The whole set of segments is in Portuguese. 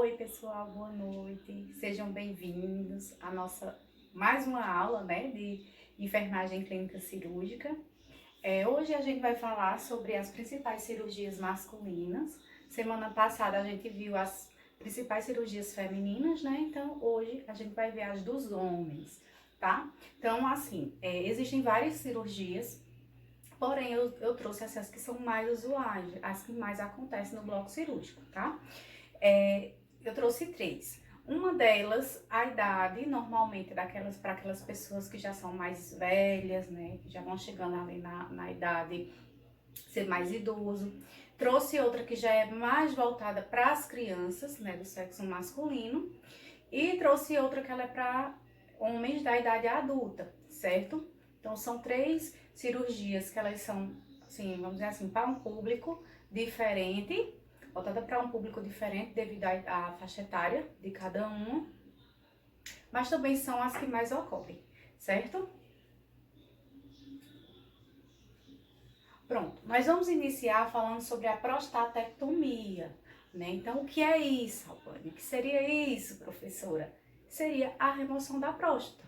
Oi, pessoal, boa noite. Sejam bem-vindos à nossa mais uma aula, né, de enfermagem clínica cirúrgica. Hoje a gente vai falar sobre as principais cirurgias masculinas. Semana passada a gente viu as principais cirurgias femininas, né? Então hoje a gente vai ver as dos homens, tá? Então, assim, existem várias cirurgias. Porém, eu trouxe as que são mais usuais, as que mais acontecem no bloco cirúrgico, tá? Eu trouxe três. Uma delas, a idade, normalmente daquelas para aquelas pessoas que já são mais velhas, né? Que já vão chegando ali na idade ser mais idoso. Trouxe outra que já é mais voltada para as crianças, né? Do sexo masculino. E trouxe outra que ela é para homens da idade adulta, certo? Então são três cirurgias que elas são, assim, vamos dizer assim, para um público diferente, voltada para um público diferente devido à faixa etária de cada um, mas também são as que mais ocorrem, certo? Pronto, nós vamos iniciar falando sobre a prostatectomia, né? Então, o que é isso, Albânia? O que seria isso, professora? Seria a remoção da próstata,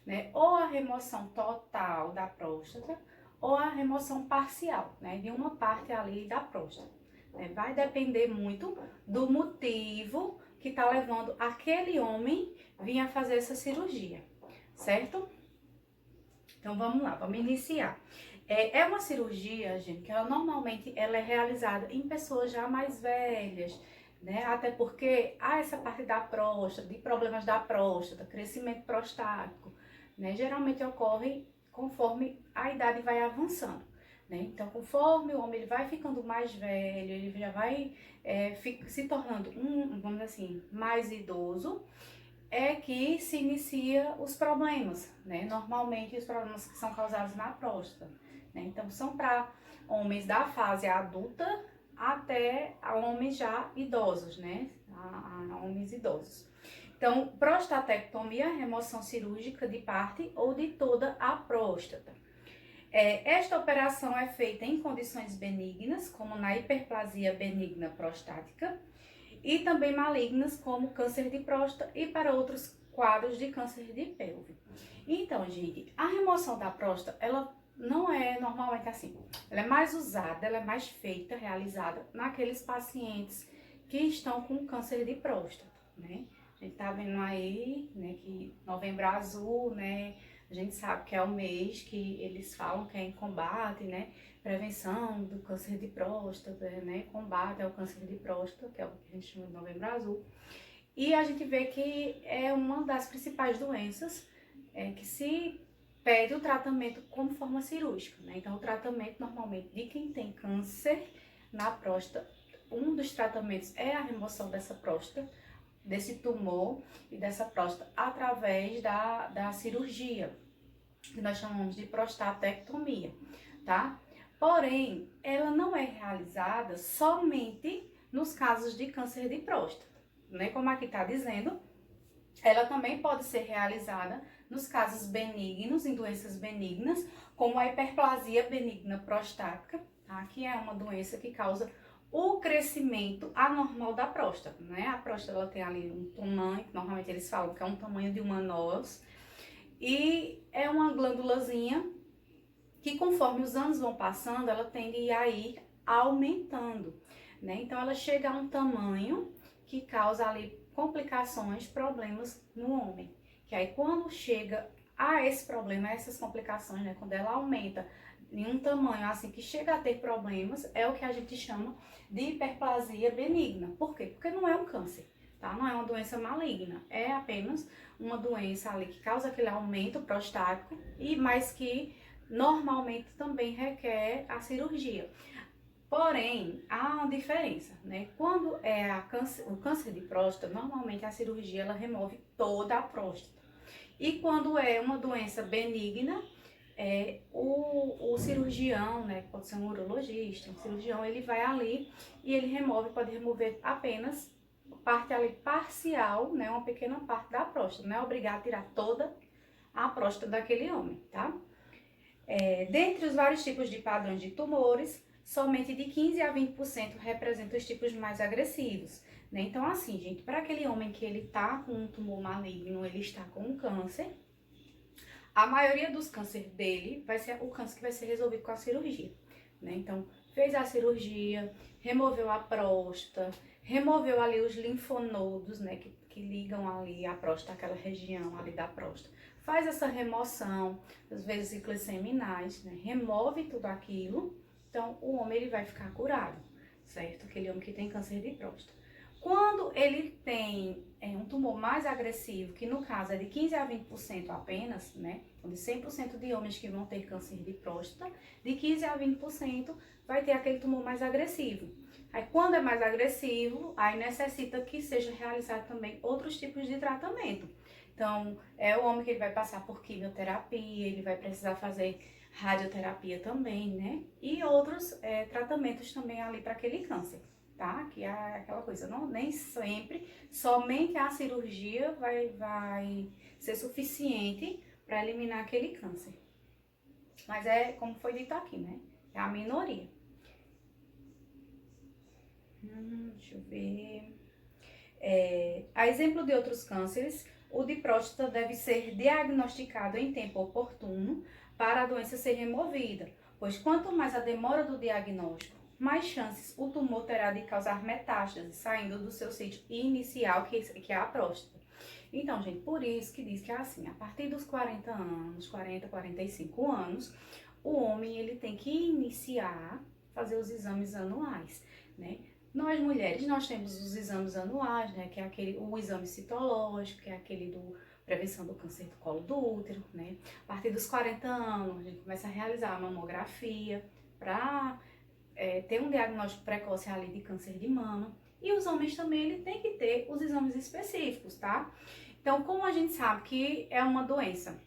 né? Ou a remoção total da próstata, ou a remoção parcial, né? De uma parte ali da próstata. Né? Vai depender muito do motivo que está levando aquele homem vir a fazer essa cirurgia, certo? Então, vamos lá, vamos iniciar. É uma cirurgia, gente, que ela normalmente ela é realizada em pessoas já mais velhas, né? Até porque há essa parte da próstata, de problemas da próstata, crescimento prostático, né? Geralmente ocorre conforme a idade vai avançando, né? Então, conforme o homem ele vai ficando mais velho, ele já vai se tornando vamos dizer assim, mais idoso, é que se inicia os problemas, né? Normalmente os problemas que são causados na próstata, né? Então são para homens da fase adulta até a homens já idosos, né? A homens idosos. Então, prostatectomia, remoção cirúrgica de parte ou de toda a próstata. Esta operação é feita em condições benignas, como na hiperplasia benigna prostática, e também malignas como câncer de próstata e para outros quadros de câncer de pelve. Então, gente, a remoção da próstata, ela não é normalmente assim. Ela é mais usada, ela é mais feita, realizada naqueles pacientes que estão com câncer de próstata, né? A gente tá vendo aí, né, que Novembro Azul, né, a gente sabe que é o mês que eles falam que é em combate, né, prevenção do câncer de próstata, né, combate ao câncer de próstata, que é o que a gente chama de Novembro Azul. E a gente vê que é uma das principais doenças que se pede o tratamento como forma cirúrgica, né? Então, o tratamento normalmente de quem tem câncer na próstata, um dos tratamentos é a remoção dessa próstata, desse tumor e dessa próstata através da cirurgia, que nós chamamos de prostatectomia, tá? Porém, ela não é realizada somente nos casos de câncer de próstata, né? Como aqui está dizendo, ela também pode ser realizada nos casos benignos, em doenças benignas, como a hiperplasia benigna prostática, tá? Que é uma doença que causa o crescimento anormal da próstata, né? A próstata ela tem ali um tamanho, normalmente eles falam que é um tamanho de uma noz, e é uma glândulazinha que conforme os anos vão passando, ela tende a ir aumentando, né? Então ela chega a um tamanho que causa ali complicações, problemas no homem. Que aí quando chega a esse problema, a essas complicações, né? Quando ela aumenta em um tamanho assim que chega a ter problemas, é o que a gente chama de hiperplasia benigna. Por quê? Porque não é um câncer, tá? Não é uma doença maligna, é apenas uma doença ali que causa aquele aumento prostático e mais que normalmente também requer a cirurgia. Porém, há uma diferença, né? Quando é o câncer de próstata, normalmente a cirurgia ela remove toda a próstata. E quando é uma doença benigna, o cirurgião, né, pode ser um urologista, um cirurgião, ele vai ali e ele pode remover apenas parte ali parcial, né, uma pequena parte da próstata, não é obrigado a tirar toda a próstata daquele homem, tá? Dentre os vários tipos de padrões de tumores, somente de 15 a 20% representam os tipos mais agressivos, né? Então, assim, gente, para aquele homem que ele tá com um tumor maligno, ele está com um câncer, a maioria dos cânceres dele vai ser o câncer que vai ser resolvido com a cirurgia, né? Então, fez a cirurgia, removeu a próstata, removeu ali os linfonodos, né, que ligam ali a próstata, aquela região ali da próstata. Faz essa remoção, as vesículas seminais, né, remove tudo aquilo, então o homem ele vai ficar curado, certo? Aquele homem que tem câncer de próstata. Quando ele tem um tumor mais agressivo, que no caso é de 15 a 20% apenas, né? De 100% de homens que vão ter câncer de próstata, de 15 a 20% vai ter aquele tumor mais agressivo. Aí quando é mais agressivo, aí necessita que seja realizado também outros tipos de tratamento. Então, é o homem que ele vai passar por quimioterapia, ele vai precisar fazer radioterapia também, né? E outros tratamentos também ali para aquele câncer. Tá? Que é aquela coisa, não, nem sempre, somente a cirurgia vai ser suficiente para eliminar aquele câncer. Mas é como foi dito aqui, né? É a minoria. Deixa eu ver. A exemplo de outros cânceres, o de próstata deve ser diagnosticado em tempo oportuno para a doença ser removida, pois quanto mais a demora do diagnóstico, mais chances o tumor terá de causar metástase, saindo do seu sítio inicial, que é a próstata. Então, gente, por isso que diz que é assim, a partir dos 40 anos, 40, 45 anos, o homem ele tem que iniciar, fazer os exames anuais, né? Nós mulheres, nós temos os exames anuais, né? Que é o exame citológico, que é aquele do prevenção do câncer do colo do útero, né? A partir dos 40 anos, a gente começa a realizar a mamografia para ter um diagnóstico precoce ali de câncer de mama. E os homens também, ele tem que ter os exames específicos, tá? Então, como a gente sabe que é uma doença,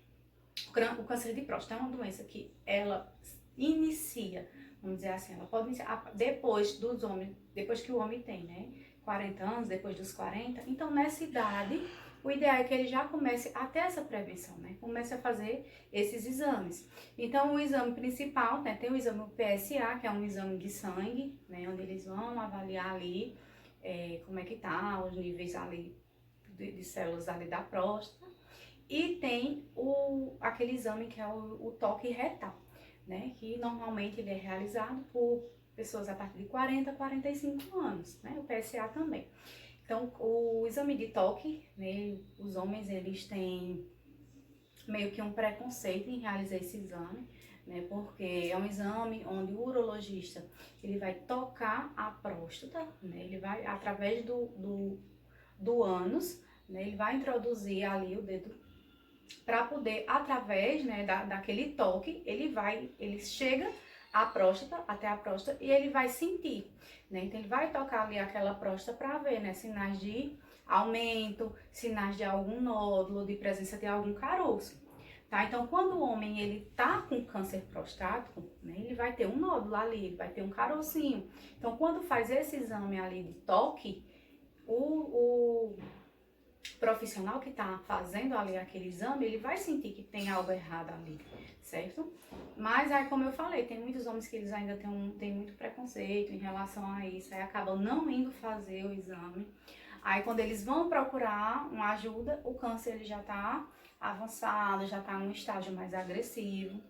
o câncer de próstata é uma doença que ela inicia, vamos dizer assim, ela pode iniciar depois dos homens, depois que o homem tem, né? 40 anos, depois dos 40. Então, nessa idade, o ideal é que ele já comece a ter essa prevenção, né? Comece a fazer esses exames. Então, o exame principal, né? Tem o exame PSA, que é um exame de sangue, né? Onde eles vão avaliar ali como é que tá, os níveis ali de células ali da próstata. E tem aquele exame que é o toque retal, né? Que normalmente ele é realizado por pessoas a partir de 40 a 45 anos, né? O PSA também. Então, o exame de toque, né? Os homens, eles têm meio que um preconceito em realizar esse exame, né? Porque é um exame onde o urologista, ele vai tocar a próstata, né? Ele vai, através do ânus, né? Ele vai introduzir ali o dedo para poder, através, né, daquele toque, ele chega à próstata, até a próstata, e ele vai sentir, né? Então ele vai tocar ali aquela próstata para ver, né, sinais de aumento, sinais de algum nódulo, de presença de algum caroço, tá? Então quando o homem ele tá com câncer prostático, né, ele vai ter um nódulo ali, ele vai ter um carocinho. Então quando faz esse exame ali de toque, o profissional que está fazendo ali aquele exame, ele vai sentir que tem algo errado ali, certo? Mas aí, como eu falei, tem muitos homens que eles ainda têm muito preconceito em relação a isso, aí acabam não indo fazer o exame. Aí, quando eles vão procurar uma ajuda, o câncer ele já está avançado, já está em um estágio mais agressivo,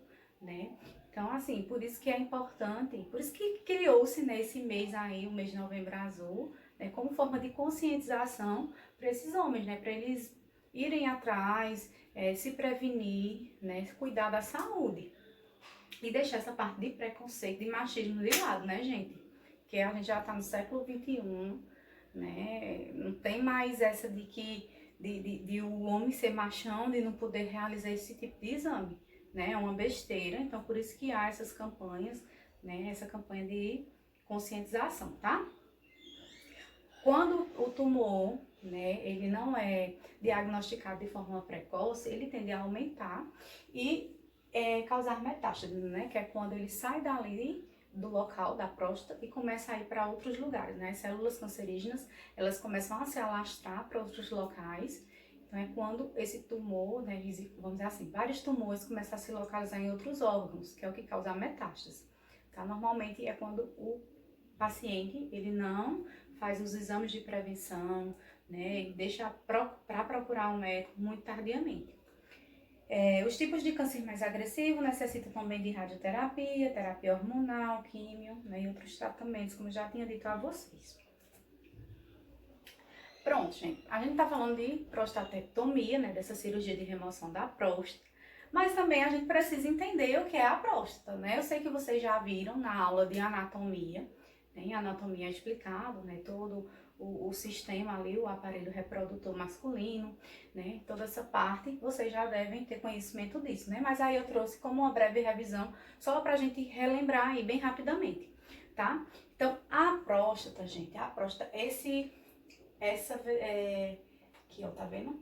né? Então, assim, por isso que é importante, por isso que criou-se nesse mês aí, o mês de Novembro Azul, né, como forma de conscientização para esses homens, né, para eles irem atrás, se prevenir, né, cuidar da saúde e deixar essa parte de preconceito, de machismo de lado, né, gente? Que a gente já está no século XXI, né? Não tem mais essa de o homem ser machão, de não poder realizar esse tipo de exame, né? É uma besteira. Então, por isso que há essas campanhas, né? Essa campanha de conscientização, tá? Quando o tumor, né, ele não é diagnosticado de forma precoce, ele tende a aumentar e causar metástase, né, que é quando ele sai dali do local da próstata e começa a ir para outros lugares, né? As células cancerígenas, elas começam a se alastrar para outros locais. Então é quando esse tumor, né, vamos dizer assim, vários tumores começam a se localizar em outros órgãos, que é o que causa a metástase. Tá? Normalmente é quando o paciente, ele não faz os exames de prevenção, né, e deixa para procurar um médico muito tardiamente. Os tipos de câncer mais agressivo necessitam também de radioterapia, terapia hormonal, químio, né, e outros tratamentos, como eu já tinha dito a vocês. Pronto, gente. A gente tá falando de prostatectomia, né, dessa cirurgia de remoção da próstata, mas também a gente precisa entender o que é a próstata, né? Eu sei que vocês já viram na aula de anatomia, né, em anatomia é explicado, né, todo o sistema ali, o aparelho reprodutor masculino, né, toda essa parte, vocês já devem ter conhecimento disso, né? Mas aí eu trouxe como uma breve revisão, só pra gente relembrar aí bem rapidamente, tá? Então, a próstata, gente, a próstata, aqui ó, tá vendo?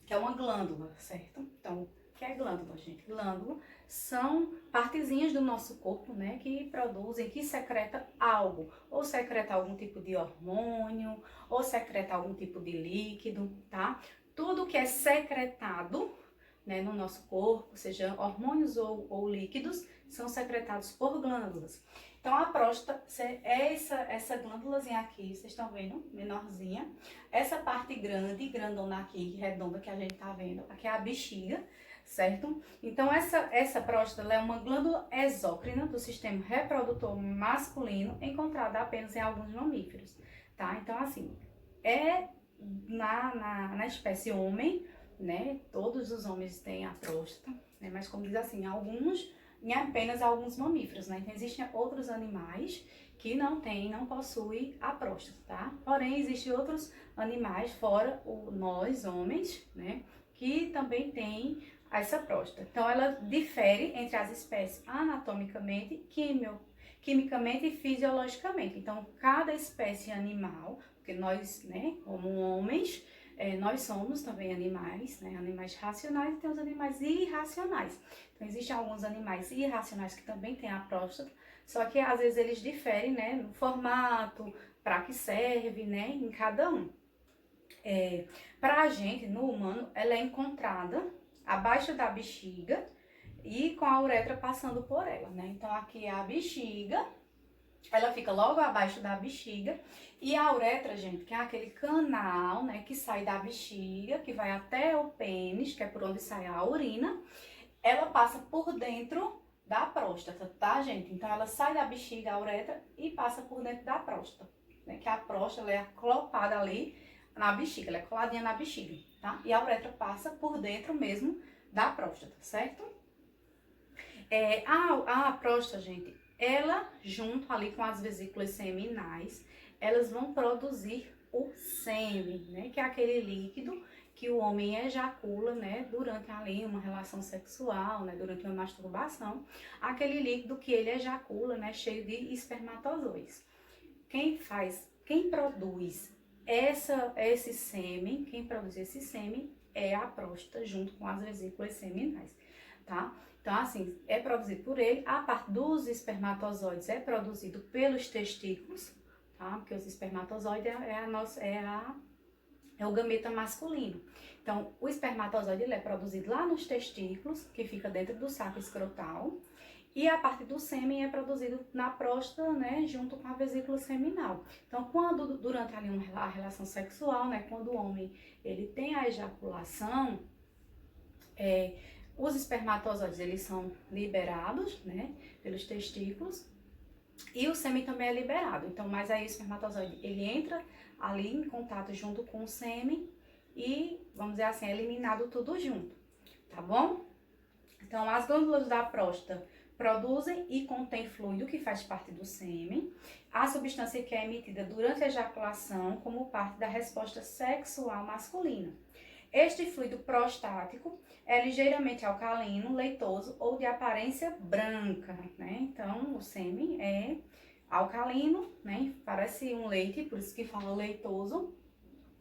Que é uma glândula, certo? Então, o que é glândula, gente? Glândula são partezinhas do nosso corpo, né, que produzem, que secreta algo, ou secreta algum tipo de hormônio, ou secreta algum tipo de líquido, tá? Tudo que é secretado, né, no nosso corpo, seja hormônios ou líquidos, são secretados por glândulas. Então, a próstata é essa glândulazinha aqui, vocês estão vendo? Menorzinha. Essa parte grande, grandona aqui, redonda que a gente tá vendo, aqui é a bexiga, certo? Então, essa próstata ela é uma glândula exócrina do sistema reprodutor masculino, encontrada apenas em alguns mamíferos, tá? Então, assim, na espécie homem, né? Todos os homens têm a próstata, né? Mas como diz assim, em apenas alguns mamíferos, né? Então existem outros animais que não possuem a próstata, tá? Porém, existem outros animais, fora nós, homens, né? Que também têm essa próstata. Então, ela difere entre as espécies anatomicamente, quimicamente e fisiologicamente. Então, cada espécie animal, porque nós, né, como homens, nós somos também animais, né? Animais racionais e tem os animais irracionais. Então, existem alguns animais irracionais que também têm a próstata, só que às vezes eles diferem, né? No formato, para que serve, né? Em cada um. Para a gente, no humano, ela é encontrada abaixo da bexiga e com a uretra passando por ela, né? Então, aqui é a bexiga. Ela fica logo abaixo da bexiga e a uretra, gente, que é aquele canal, né, que sai da bexiga, que vai até o pênis, que é por onde sai a urina, ela passa por dentro da próstata, tá, gente? Então, ela sai da bexiga, a uretra, e passa por dentro da próstata, né, que a próstata ela é aclopada ali na bexiga, ela é coladinha na bexiga, tá? E a uretra passa por dentro mesmo da próstata, certo? A próstata, gente, ela, junto ali com as vesículas seminais, elas vão produzir o sêmen, né? Que é aquele líquido que o homem ejacula, né? Durante ali uma relação sexual, né? Durante uma masturbação. Aquele líquido que ele ejacula, né? Cheio de espermatozoides. Quem produz esse sêmen, é a próstata junto com as vesículas seminais, tá? Então, assim, é produzido por ele. A parte dos espermatozoides é produzido pelos testículos, tá? Porque os espermatozoides é o gameta masculino. Então, o espermatozoide ele é produzido lá nos testículos, que fica dentro do saco escrotal. E a parte do sêmen é produzido na próstata, né, junto com a vesícula seminal. Então, durante ali a relação sexual, né, quando o homem ele tem a ejaculação, os espermatozoides eles são liberados, né, pelos testículos e o sêmen também é liberado. Então, mas aí o espermatozoide ele entra ali em contato junto com o sêmen e, vamos dizer assim, é eliminado tudo junto, tá bom? Então, as glândulas da próstata produzem e contêm fluido que faz parte do sêmen, a substância que é emitida durante a ejaculação como parte da resposta sexual masculina. Este fluido prostático é ligeiramente alcalino, leitoso ou de aparência branca, né? Então, o sêmen é alcalino, né? Parece um leite, por isso que fala leitoso,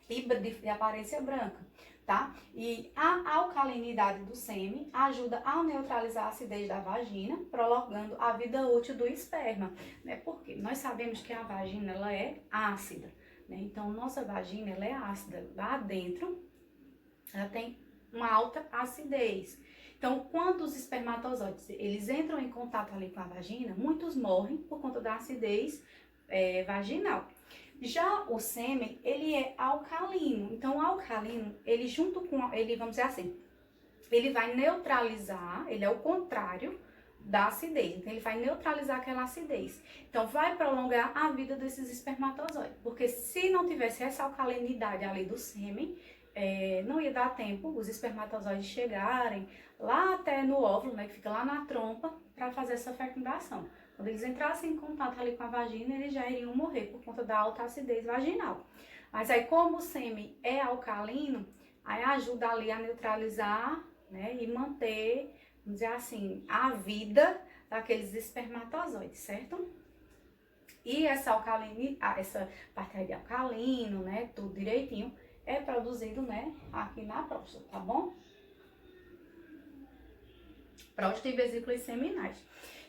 e de aparência branca, tá? E a alcalinidade do sêmen ajuda a neutralizar a acidez da vagina, prolongando a vida útil do esperma, né? Porque nós sabemos que a vagina, ela é ácida, né? Então, nossa vagina, ela é ácida. Lá dentro, ela tem uma alta acidez. Então, quando os espermatozoides eles entram em contato ali com a vagina, muitos morrem por conta da acidez vaginal. Já o sêmen, ele é alcalino. Então, o alcalino, ele junto com, ele, vamos dizer assim, ele vai neutralizar, ele é o contrário da acidez. Então, ele vai neutralizar aquela acidez. Então, vai prolongar a vida desses espermatozoides. Porque se não tivesse essa alcalinidade ali do sêmen, não ia dar tempo os espermatozoides chegarem lá até no óvulo, né, que fica lá na trompa, para fazer essa fecundação. Quando eles entrassem em contato ali com a vagina, eles já iriam morrer por conta da alta acidez vaginal. Mas aí, como o sêmen é alcalino, aí ajuda ali a neutralizar, né, e manter, vamos dizer assim, a vida daqueles espermatozoides, certo? E essa essa parte aí de alcalino, né, tudo direitinho, é produzido, né, aqui na próstata, tá bom? Próstata e vesículas seminais.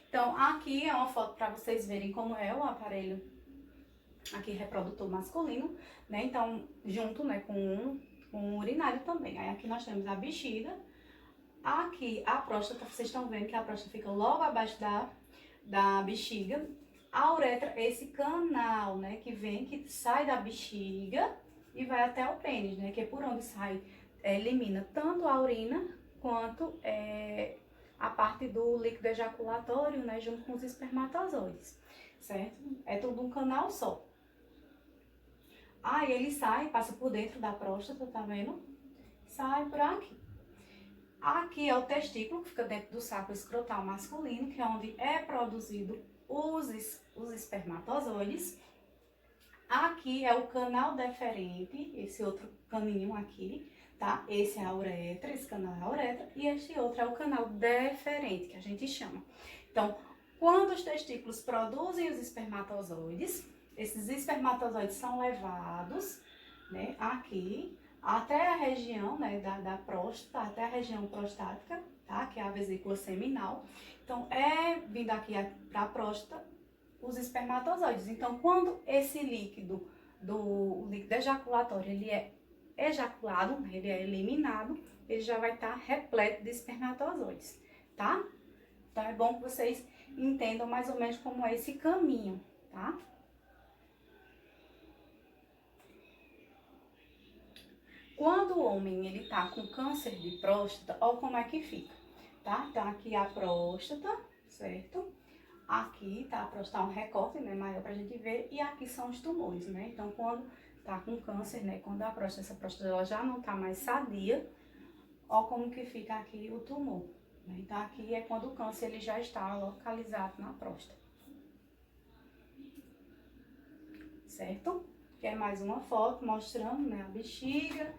Então, aqui é uma foto para vocês verem como é o aparelho aqui reprodutor masculino, né? Então, junto, né, com o urinário também. Aí aqui nós temos a bexiga. Aqui a próstata, vocês estão vendo que a próstata fica logo abaixo da bexiga. A uretra é esse canal, né, que sai da bexiga e vai até o pênis, né, que é por onde sai, elimina tanto a urina quanto a parte do líquido ejaculatório, né, junto com os espermatozoides, certo? É tudo um canal só. Aí ele sai, passa por dentro da próstata, tá vendo? Sai por aqui. Aqui é o testículo, que fica dentro do saco escrotal masculino, que é onde é produzido os espermatozoides. Aqui é o canal deferente, esse outro caninho aqui, tá? Esse é a uretra, esse canal é a uretra, e este outro é o canal deferente, que a gente chama. Então, quando os testículos produzem os espermatozoides, esses espermatozoides são levados, né, aqui, até a região, né, da próstata, até a região prostática, tá? Que é a vesícula seminal. Então, vindo aqui para a próstata, os espermatozoides. Então, quando esse líquido, o líquido ejaculatório, ele é ejaculado, ele é eliminado, ele já vai estar repleto de espermatozoides, tá? Então, é bom que vocês entendam mais ou menos como é esse caminho, tá? Quando o homem, ele tá com câncer de próstata, olha como é que fica, tá? Então, aqui a próstata, certo? Aqui, tá? A próstata, um recorte, né, maior pra gente ver, e aqui são os tumores, né? Então, quando tá com câncer, né, quando a próstata, essa próstata, ela já não tá mais sadia, olha como que fica aqui o tumor, né? Então, aqui é quando o câncer, ele já está localizado na próstata. Certo? Que é mais uma foto mostrando, né, a bexiga.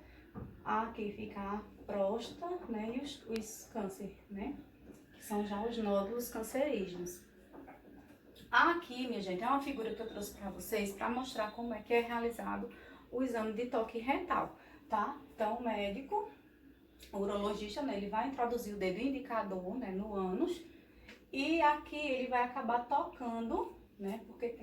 Aqui fica a próstata, né, e os câncer, né, que são já os nódulos cancerígenos. Aqui, minha gente, é uma figura que eu trouxe para vocês para mostrar como é que é realizado o exame de toque retal, tá? Então, o médico, o urologista, né, ele vai introduzir o dedo indicador, né, no ânus, e aqui ele vai acabar tocando, né, porque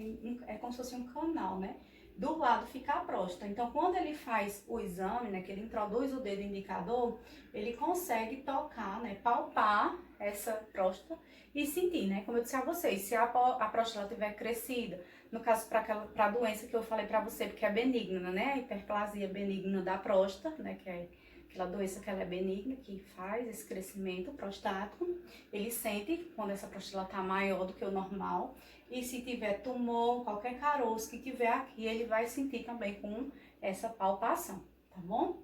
é como se fosse um canal, né? Do lado fica a próstata. Então, quando ele faz o exame, né, que ele introduz o dedo indicador, ele consegue tocar, né, palpar essa próstata e sentir, né? Como eu disse a vocês, se a próstata estiver crescida, no caso para a doença que eu falei para você, porque é benigna, né? A hiperplasia benigna da próstata, né, que é aquela doença que ela é benigna, que faz esse crescimento prostático, ele sente quando essa próstata está maior do que o normal. E se tiver tumor, qualquer caroço que tiver aqui, ele vai sentir também com essa palpação, tá bom?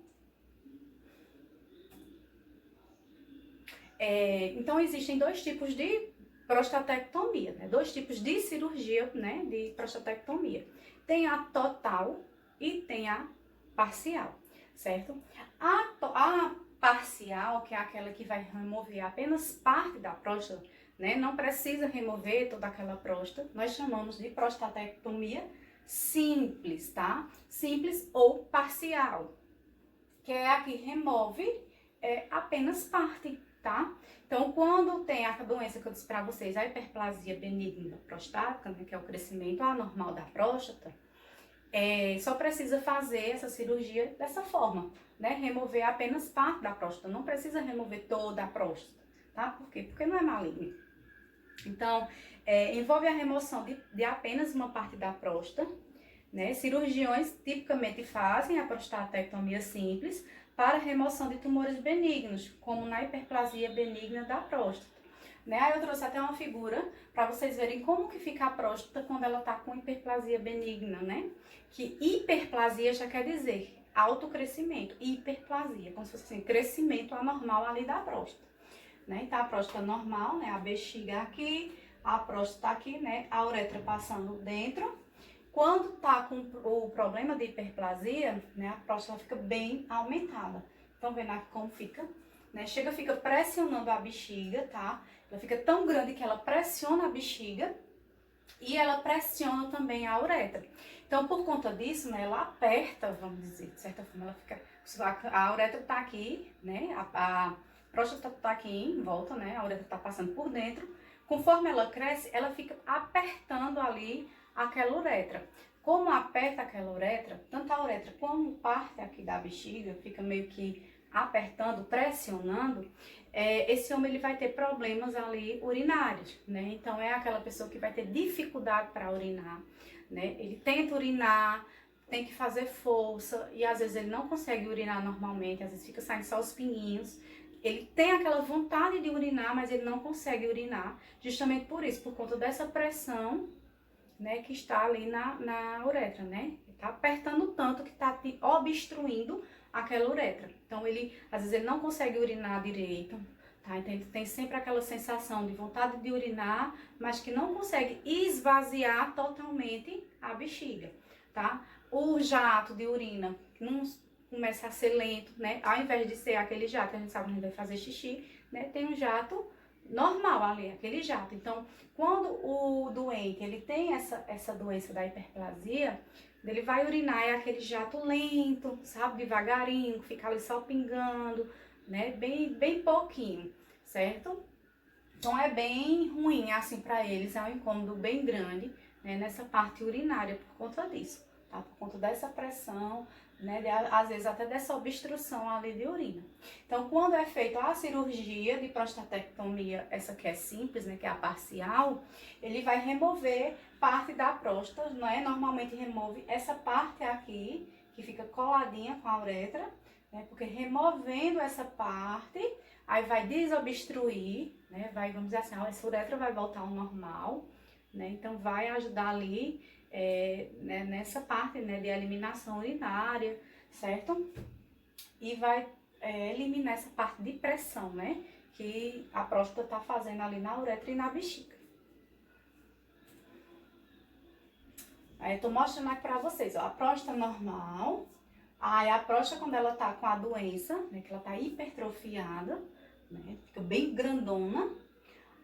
Então, existem dois tipos de prostatectomia, né? Dois tipos de cirurgia, né, de prostatectomia. Tem a total e tem a parcial, certo? A parcial, que é aquela que vai remover apenas parte da próstata, né? Não precisa remover toda aquela próstata. Nós chamamos de prostatectomia simples, tá? Simples ou parcial, que é a que remove apenas parte, tá? Então, quando tem a doença que eu disse para vocês, a hiperplasia benigna prostática, né, que é o crescimento anormal da próstata, só precisa fazer essa cirurgia dessa forma, né? Remover apenas parte da próstata, não precisa remover toda a próstata, tá? Por quê? Porque não é maligno. Então, envolve a remoção de apenas uma parte da próstata, né? Cirurgiões tipicamente fazem a prostatectomia simples para remoção de tumores benignos, como na hiperplasia benigna da próstata. Né? Aí eu trouxe até uma figura para vocês verem como que fica a próstata quando ela está com hiperplasia benigna, né? Que hiperplasia já quer dizer alto crescimento, hiperplasia, como se fosse assim, crescimento anormal ali da próstata. Né? Então a próstata normal, né? A bexiga aqui, a próstata aqui, né? A uretra passando dentro. Quando tá com o problema de hiperplasia, né? A próstata fica bem aumentada. Estão vendo aqui como fica? Né? Fica pressionando a bexiga, tá? Ela fica tão grande que ela pressiona a bexiga e ela pressiona também a uretra. Então, por conta disso, né, ela aperta, vamos dizer, de certa forma, ela fica... A uretra tá aqui, né? A próstata tá aqui em volta, né? A uretra tá passando por dentro. Conforme ela cresce, ela fica apertando ali aquela uretra. Como aperta aquela uretra, tanto a uretra como parte aqui da bexiga, fica meio que apertando, pressionando, esse homem ele vai ter problemas ali urinários, né? Então é aquela pessoa que vai ter dificuldade para urinar, né? Ele tenta urinar, tem que fazer força e às vezes ele não consegue urinar normalmente, às vezes fica saindo só os pinguinhos. Ele tem aquela vontade de urinar, mas ele não consegue urinar, justamente por isso, por conta dessa pressão, né, que está ali na uretra, né? Está apertando tanto que está obstruindo aquela uretra. Então, às vezes, ele não consegue urinar direito, tá? Então, ele tem sempre aquela sensação de vontade de urinar, mas que não consegue esvaziar totalmente a bexiga, tá? O jato de urina não começa a ser lento, né? Ao invés de ser aquele jato que a gente sabe que a gente vai fazer xixi, né? Tem um jato normal ali, aquele jato. Então, quando o doente ele tem essa doença da hiperplasia, ele vai urinar, é aquele jato lento, sabe, devagarinho, fica ali só pingando, né, bem pouquinho, certo? Então é bem ruim, assim, para eles, é um incômodo bem grande, né, nessa parte urinária por conta disso, tá? Por conta dessa pressão, né, às vezes até dessa obstrução ali de urina. Então, quando é feita a cirurgia de prostatectomia, essa que é simples, né, que é a parcial, ele vai remover parte da próstata, né? Normalmente remove essa parte aqui, que fica coladinha com a uretra, né? Porque removendo essa parte, aí vai desobstruir, né? Vamos dizer assim, essa uretra vai voltar ao normal, né? Então vai ajudar ali né, nessa parte, né, de eliminação urinária, certo? E vai eliminar essa parte de pressão, né? Que a próstata está fazendo ali na uretra e na bexiga. Aí eu tô mostrando aqui pra vocês, ó, a próstata normal. Aí a próstata quando ela tá com a doença, né, que ela tá hipertrofiada, né, fica bem grandona.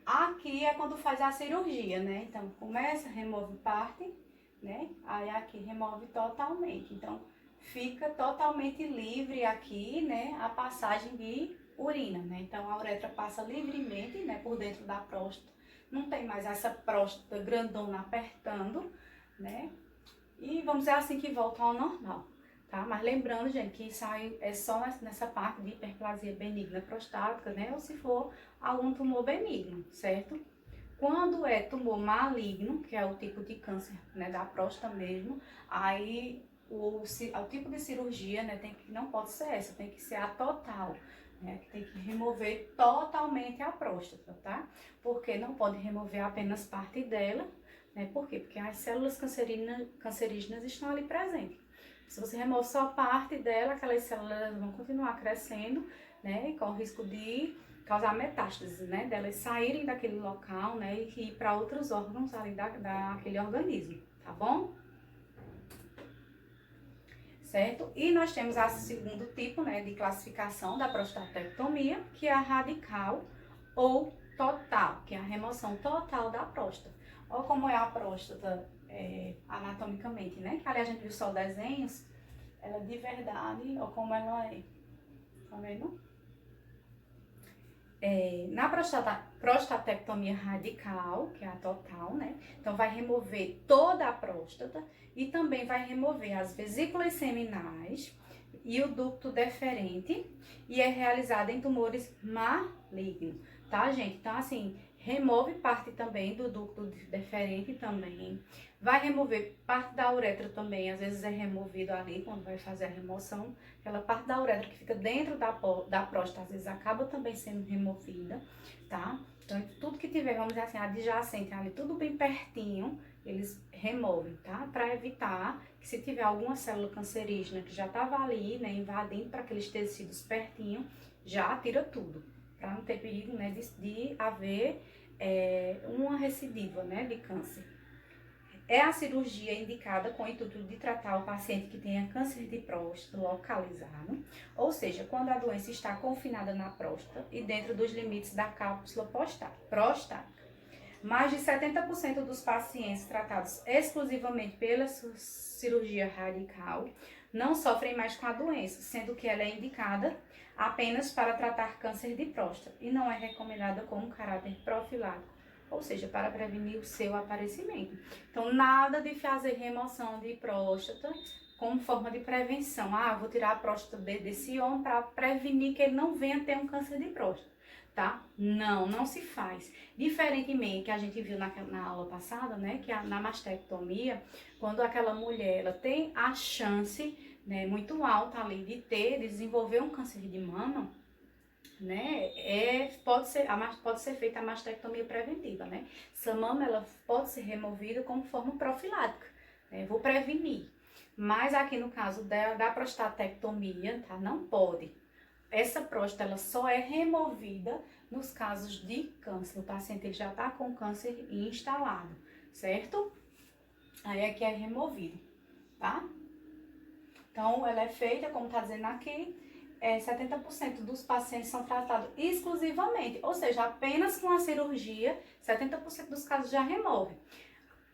Aqui é quando faz a cirurgia, né, então começa, remove parte, né, aí aqui remove totalmente. Então fica totalmente livre aqui, né, a passagem de urina, né. Então a uretra passa livremente, né, por dentro da próstata. Não tem mais essa próstata grandona apertando, né? E vamos dizer assim que volta ao normal, tá? Mas lembrando, gente, que isso aí é só nessa parte de hiperplasia benigna prostática, né? Ou se for algum tumor benigno, certo? Quando é tumor maligno, que é o tipo de câncer, né, da próstata mesmo, aí o tipo de cirurgia, né, não pode ser essa, tem que ser a total, né, que tem que remover totalmente a próstata, tá? Porque não pode remover apenas parte dela, né? Por quê? Porque as células cancerígenas estão ali presentes. Se você remove só parte dela, aquelas células vão continuar crescendo, né? E com o risco de causar metástase, né? Delas saírem daquele local, né? E ir para outros órgãos ali daquele organismo, tá bom? Certo? E nós temos o segundo tipo, né, de classificação da prostatectomia, que é a radical ou total, que é a remoção total da próstata. Olha como é a próstata anatomicamente, né? Que ali a gente viu só desenhos, ela de verdade, olha como ela é. Tá vendo? Na prostatectomia radical, que é a total, né? Então vai remover toda a próstata e também vai remover as vesículas seminais e o ducto deferente e é realizada em tumores malignos, tá, gente? Então, assim, remove parte também do ducto deferente também, vai remover parte da uretra também, às vezes é removido ali quando vai fazer a remoção, aquela parte da uretra que fica dentro da próstata, às vezes acaba também sendo removida, tá? Então, tudo que tiver, vamos dizer assim, adjacente ali, tudo bem pertinho, eles removem, tá? Para evitar que se tiver alguma célula cancerígena que já estava ali, né, invadindo para aqueles tecidos pertinho, já tira tudo, para não ter perigo, né, de haver uma recidiva, né, de câncer. É a cirurgia indicada com o intuito de tratar o paciente que tenha câncer de próstata localizado, ou seja, quando a doença está confinada na próstata e dentro dos limites da cápsula prostática. Mais de 70% dos pacientes tratados exclusivamente pela cirurgia radical não sofrem mais com a doença, sendo que ela é indicada apenas para tratar câncer de próstata e não é recomendada como caráter profilático, ou seja, para prevenir o seu aparecimento. Então, nada de fazer remoção de próstata como forma de prevenção. Ah, vou tirar a próstata desse homem para prevenir que ele não venha ter um câncer de próstata. Tá? Não, não se faz. Diferentemente que a gente viu na aula passada, né, que na mastectomia, quando aquela mulher ela tem a chance, né, muito alta ali de desenvolver um câncer de mama, né, pode ser feita a mastectomia preventiva, né? Essa mama ela pode ser removida como forma profilática, né? Vou prevenir. Mas aqui no caso da prostatectomia, tá? Não pode. Essa próstata ela só é removida nos casos de câncer. O paciente ele já está com câncer instalado, certo? Aí é que é removido, tá? Então, ela é feita, como está dizendo aqui, 70% dos pacientes são tratados exclusivamente, ou seja, apenas com a cirurgia, 70% dos casos já remove.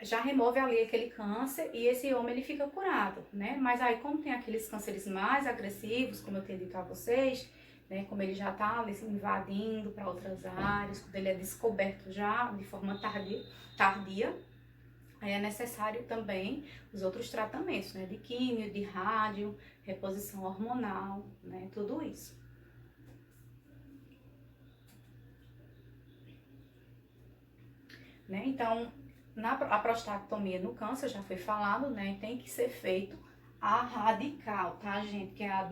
Já remove ali aquele câncer e esse homem ele fica curado, né? Mas aí como tem aqueles cânceres mais agressivos, como eu tenho dito a vocês, né? Como ele já tá ali se invadindo para outras áreas, quando ele é descoberto já de forma tardia, aí é necessário também os outros tratamentos, né? De químio, de rádio, reposição hormonal, né? Tudo isso. Né? Então, a prostatectomia no câncer, já foi falado, né? Tem que ser feito a radical, tá, gente? Que é a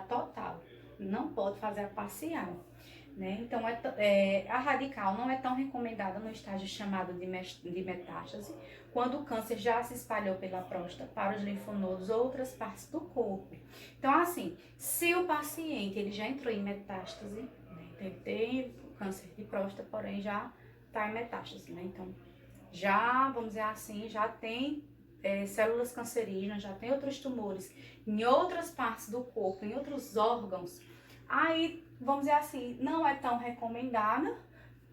total. Não pode fazer a parcial. Né? Então, a radical não é tão recomendada no estágio chamado de metástase, quando o câncer já se espalhou pela próstata para os linfonodos ou outras partes do corpo. Então, assim, se o paciente ele já entrou em metástase, né? Tem câncer de próstata, porém já está em metástase, né? Então, já, vamos dizer assim, já tem células cancerígenas, já tem outros tumores em outras partes do corpo, em outros órgãos. Aí, vamos dizer assim, não é tão recomendada,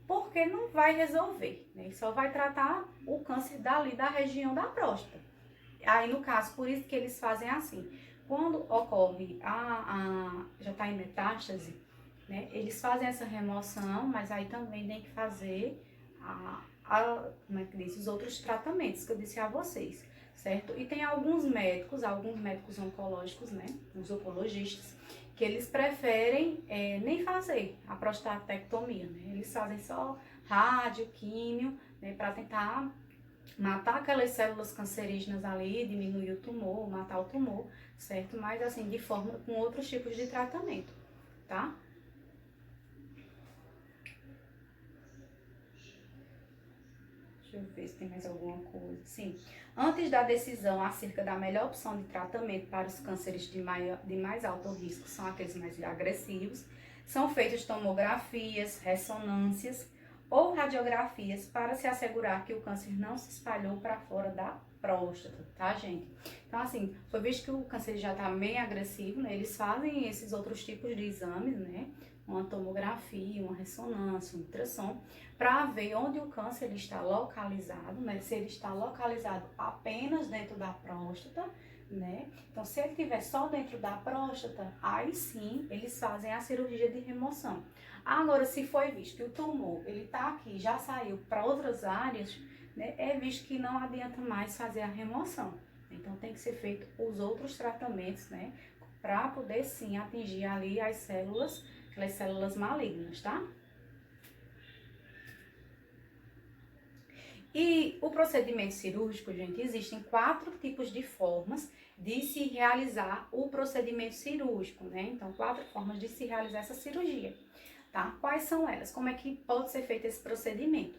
porque não vai resolver, né? Só vai tratar o câncer dali da região da próstata. Aí, no caso, por isso que eles fazem assim, quando ocorre já está em metástase, né? Eles fazem essa remoção, mas aí também tem que fazer como é que diz, os outros tratamentos que eu disse a vocês, certo? E tem alguns médicos oncológicos, né? Os oncologistas, que eles preferem nem fazer a prostatectomia, né? Eles fazem só rádio, químio, né? Para tentar matar aquelas células cancerígenas ali, diminuir o tumor, matar o tumor, certo? Mas assim, de forma com outros tipos de tratamento, tá? Deixa eu ver se tem mais alguma coisa. Sim. Antes da decisão acerca da melhor opção de tratamento para os cânceres de mais alto risco, são aqueles mais agressivos, são feitas tomografias, ressonâncias ou radiografias para se assegurar que o câncer não se espalhou para fora da próstata, tá, gente? Então, assim, foi visto que o câncer já está meio agressivo, né? Eles fazem esses outros tipos de exames, né? Uma tomografia, uma ressonância, um ultrassom, para ver onde o câncer ele está localizado, né? Se ele está localizado apenas dentro da próstata, né? Então, se ele estiver só dentro da próstata, aí sim eles fazem a cirurgia de remoção. Agora, se foi visto que o tumor ele está aqui, já saiu para outras áreas, né? É visto que não adianta mais fazer a remoção. Então, tem que ser feito os outros tratamentos, né? Para poder sim atingir ali as células, aquelas células malignas, tá? E o procedimento cirúrgico, gente, existem 4 tipos de formas de se realizar o procedimento cirúrgico, né? Então, 4 formas de se realizar essa cirurgia, tá? Quais são elas? Como é que pode ser feito esse procedimento?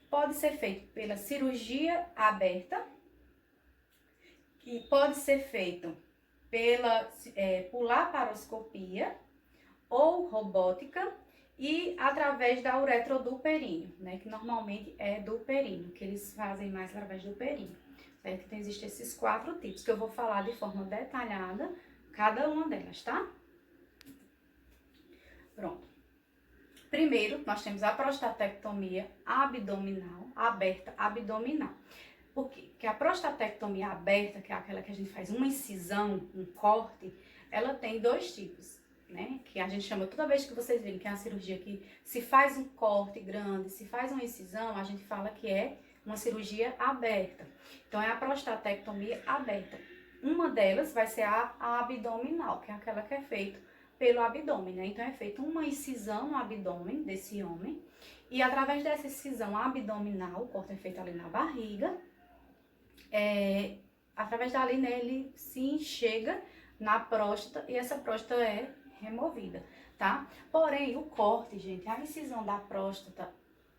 Pode ser feito pela cirurgia aberta, que pode ser feito pela por laparoscopia ou robótica e através da uretra do períneo, né, que normalmente é do períneo, que eles fazem mais através do períneo, certo? Então, existem esses 4 tipos que eu vou falar de forma detalhada cada uma delas, tá? Pronto. Primeiro, nós temos a prostatectomia abdominal, aberta abdominal. Por quê? Porque a prostatectomia aberta, que é aquela que a gente faz uma incisão, um corte, ela tem 2 tipos, né? Que a gente chama, toda vez que vocês verem que é uma cirurgia que se faz um corte grande, se faz uma incisão, a gente fala que é uma cirurgia aberta. Então, é a prostatectomia aberta. Uma delas vai ser a abdominal, que é aquela que é feita pelo abdômen, né? Então, é feita uma incisão no abdômen desse homem e através dessa incisão abdominal, o corte é feito ali na barriga, através dali, né, ele se enxerga na próstata e essa próstata é removida, tá? Porém, o corte, gente, a incisão da próstata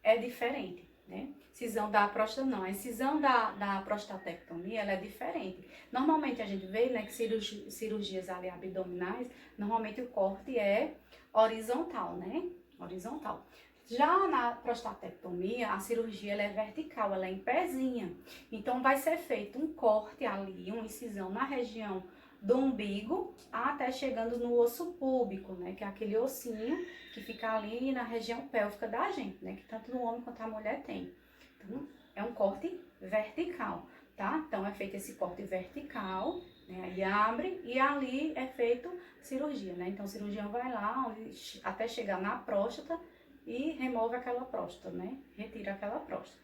é diferente, né? Incisão da próstata não, a incisão da prostatectomia, ela é diferente. Normalmente a gente vê, né, que cirurgias ali abdominais, normalmente o corte é horizontal, né? Horizontal. Já na prostatectomia, a cirurgia ela é vertical, ela é em pezinha. Então, vai ser feito um corte ali, uma incisão na região do umbigo, até chegando no osso púbico, né? Que é aquele ossinho que fica ali na região pélvica da gente, né? Que tanto o homem quanto a mulher tem. Então, é um corte vertical, tá? Então, é feito esse corte vertical, né? Aí abre e ali é feito cirurgia, né? Então, o cirurgião vai lá até chegar na próstata e remove aquela próstata, né? Retira aquela próstata.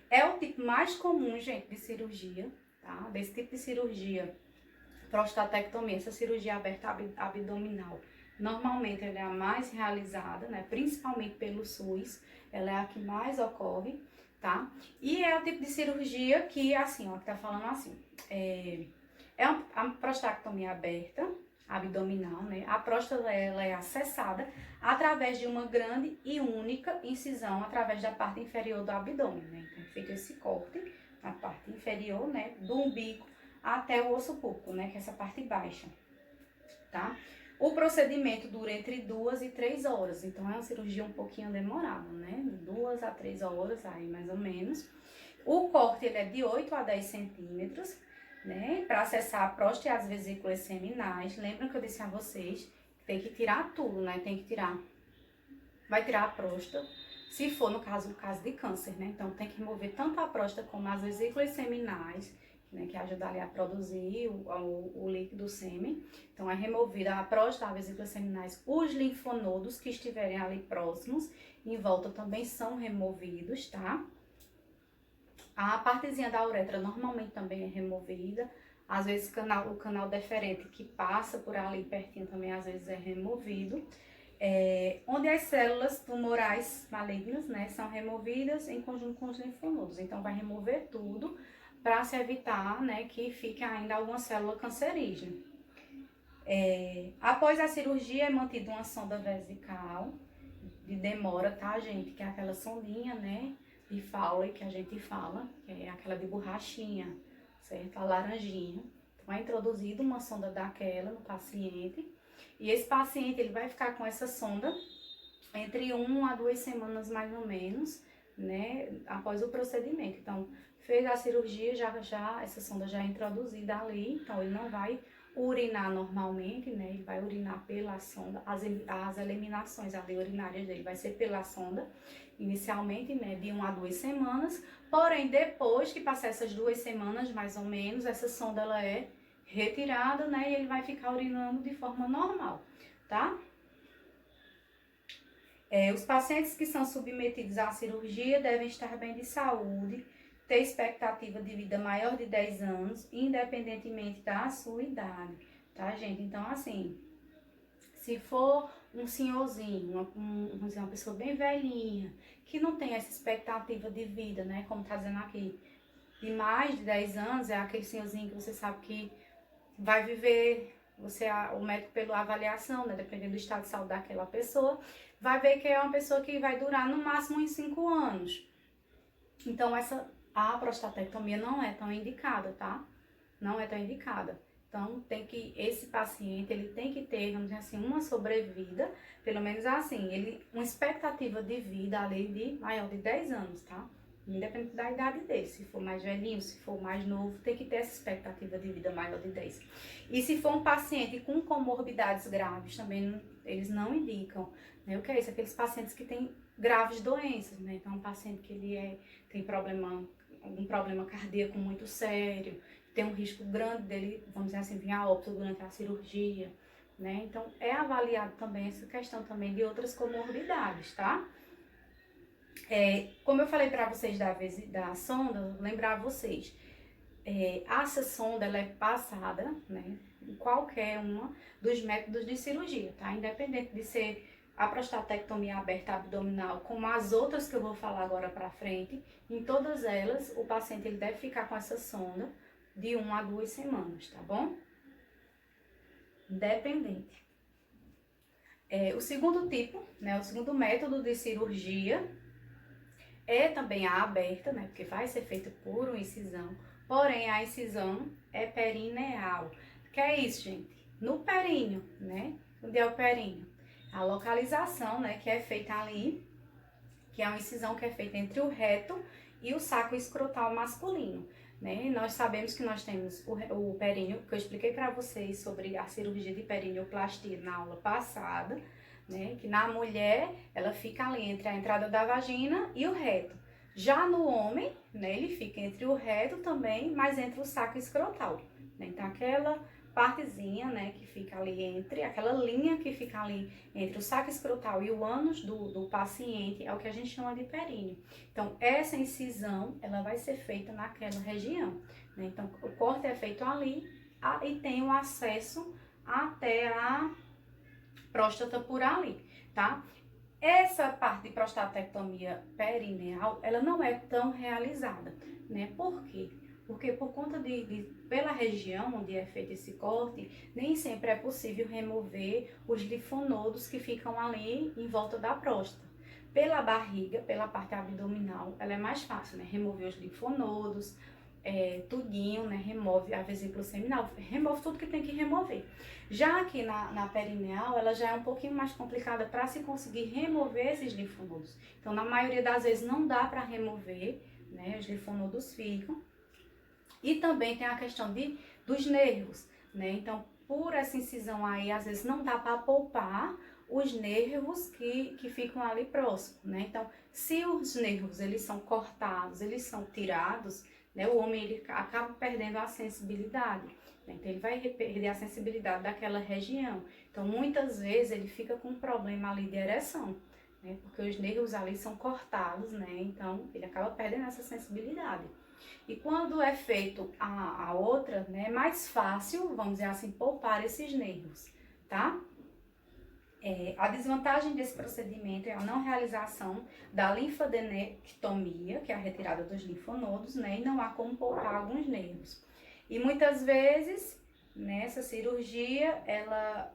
É o tipo mais comum, gente, de cirurgia, tá? Desse tipo de cirurgia, prostatectomia, essa cirurgia aberta abdominal. Normalmente ela é a mais realizada, né? Principalmente pelo SUS, ela é a que mais ocorre, tá? E é o tipo de cirurgia que, assim, ó, que tá falando assim, a prostatectomia aberta, abdominal, né? A próstata ela é acessada através de uma grande e única incisão através da parte inferior do abdômen, né? Então, é feito esse corte na parte inferior, né, do umbigo até o osso púbico, né, que é essa parte baixa, tá? O procedimento dura entre 2 e 3 horas, então é uma cirurgia um pouquinho demorada, né? 2 a 3 horas aí, mais ou menos. O corte ele é de 8 a 10 centímetros, né, para acessar a próstata e as vesículas seminais. Lembram que eu disse a vocês que tem que tirar tudo, né? Tem que tirar, vai tirar a próstata, se for no caso de câncer, né? Então tem que remover tanto a próstata como as vesículas seminais, né, que ajuda ali a produzir o líquido sêmen. Então é removida a próstata, as vesículas seminais, os linfonodos que estiverem ali próximos, em volta também são removidos, tá? A partezinha da uretra normalmente também é removida. Às vezes o canal deferente que passa por ali pertinho também às vezes é removido. Onde as células tumorais malignas, né, são removidas em conjunto com os linfonodos. Então vai remover tudo para se evitar, né, que fique ainda alguma célula cancerígena. Após a cirurgia é mantida uma sonda vesical de demora, tá, gente? Que é aquela sondinha, né, de Fowler que a gente fala, que é aquela de borrachinha, certo? A laranjinha. Então, é introduzida uma sonda daquela no paciente e esse paciente ele vai ficar com essa sonda entre 1 a 2 semanas mais ou menos, né, após o procedimento. Então, fez a cirurgia, já essa sonda já é introduzida ali, então ele não vai urinar normalmente, né, ele vai urinar pela sonda, as eliminações ali urinárias dele vai ser pela sonda, inicialmente, né, de 1 a 2 semanas, porém, depois que passar essas 2 semanas, mais ou menos, essa sonda, ela é retirada, né, e ele vai ficar urinando de forma normal, tá? Os pacientes que são submetidos à cirurgia devem estar bem de saúde, ter expectativa de vida maior de 10 anos, independentemente da sua idade, tá, gente? Então, assim, Se for um senhorzinho, vamos dizer, uma pessoa bem velhinha, que não tem essa expectativa de vida, né? Como tá dizendo aqui, de mais de 10 anos, é aquele senhorzinho que você sabe que vai viver, o médico pela avaliação, né? Dependendo do estado de saúde daquela pessoa, vai ver que é uma pessoa que vai durar no máximo uns 5 anos. Então, a prostatectomia não é tão indicada, tá? Não é tão indicada. Então, esse paciente, ele tem que ter, vamos dizer assim, uma sobrevida, pelo menos assim, uma expectativa de vida ali de maior de 10 anos, tá? Independente da idade dele, se for mais velhinho, se for mais novo, tem que ter essa expectativa de vida maior de 10. E se for um paciente com comorbidades graves, também eles não indicam, né? O que é isso? Aqueles pacientes que têm graves doenças, né? Então, um paciente que tem algum problema cardíaco muito sério, tem um risco grande dele, vamos dizer assim, vir a óbito durante a cirurgia, né? Então, é avaliado também essa questão também de outras comorbidades, tá? Como eu falei para vocês da sonda, lembrar vocês, essa sonda ela é passada, né, em qualquer uma dos métodos de cirurgia, tá? Independente de ser a prostatectomia aberta abdominal, como as outras que eu vou falar agora para frente, em todas elas o paciente ele deve ficar com essa sonda de 1 a 2 semanas, tá bom? Independente. O segundo tipo, né, o segundo método de cirurgia é também a aberta, né, porque vai ser feita por uma incisão, porém a incisão é perineal. O que é isso, gente? No períneo, né? Onde é o períneo? A localização, né, que é feita ali, que é uma incisão que é feita entre o reto e o saco escrotal masculino, né? E nós sabemos que nós temos o períneo, que eu expliquei para vocês sobre a cirurgia de perineoplastia na aula passada, né? Que na mulher, ela fica ali entre a entrada da vagina e o reto. Já no homem, né, ele fica entre o reto também, mas entre o saco escrotal, né? Então, aquela partezinha, né, que fica ali aquela linha que fica ali entre o saco escrotal e o ânus do paciente, é o que a gente chama de períneo. Então, essa incisão, ela vai ser feita naquela região, né? Então, o corte é feito ali e tem o acesso até a próstata por ali, tá? Essa parte de prostatectomia perineal, ela não é tão realizada, né? Por quê? Porque por conta pela região onde é feito esse corte, nem sempre é possível remover os linfonodos que ficam ali em volta da próstata. Pela barriga, pela parte abdominal, ela é mais fácil, né? Remover os linfonodos, tudinho, né? Remove a vesícula seminal, remove tudo que tem que remover. Já aqui na perineal, ela já é um pouquinho mais complicada para se conseguir remover esses linfonodos. Então, na maioria das vezes, não dá para remover, né? Os linfonodos ficam. E também tem a questão dos nervos, né? Então, por essa incisão aí, às vezes não dá para poupar os nervos que ficam ali próximos, né? Então, se os nervos, eles são cortados, eles são tirados, né? O homem, ele acaba perdendo a sensibilidade, né? Então, ele vai perder a sensibilidade daquela região. Então, muitas vezes, ele fica com um problema ali de ereção, né? Porque os nervos ali são cortados, né? Então, ele acaba perdendo essa sensibilidade. E quando é feito a outra, né, é mais fácil, vamos dizer assim, poupar esses nervos, tá? A desvantagem desse procedimento é a não realização da linfadenectomia, que é a retirada dos linfonodos, né, e não há como poupar alguns nervos. E muitas vezes, nessa cirurgia, ela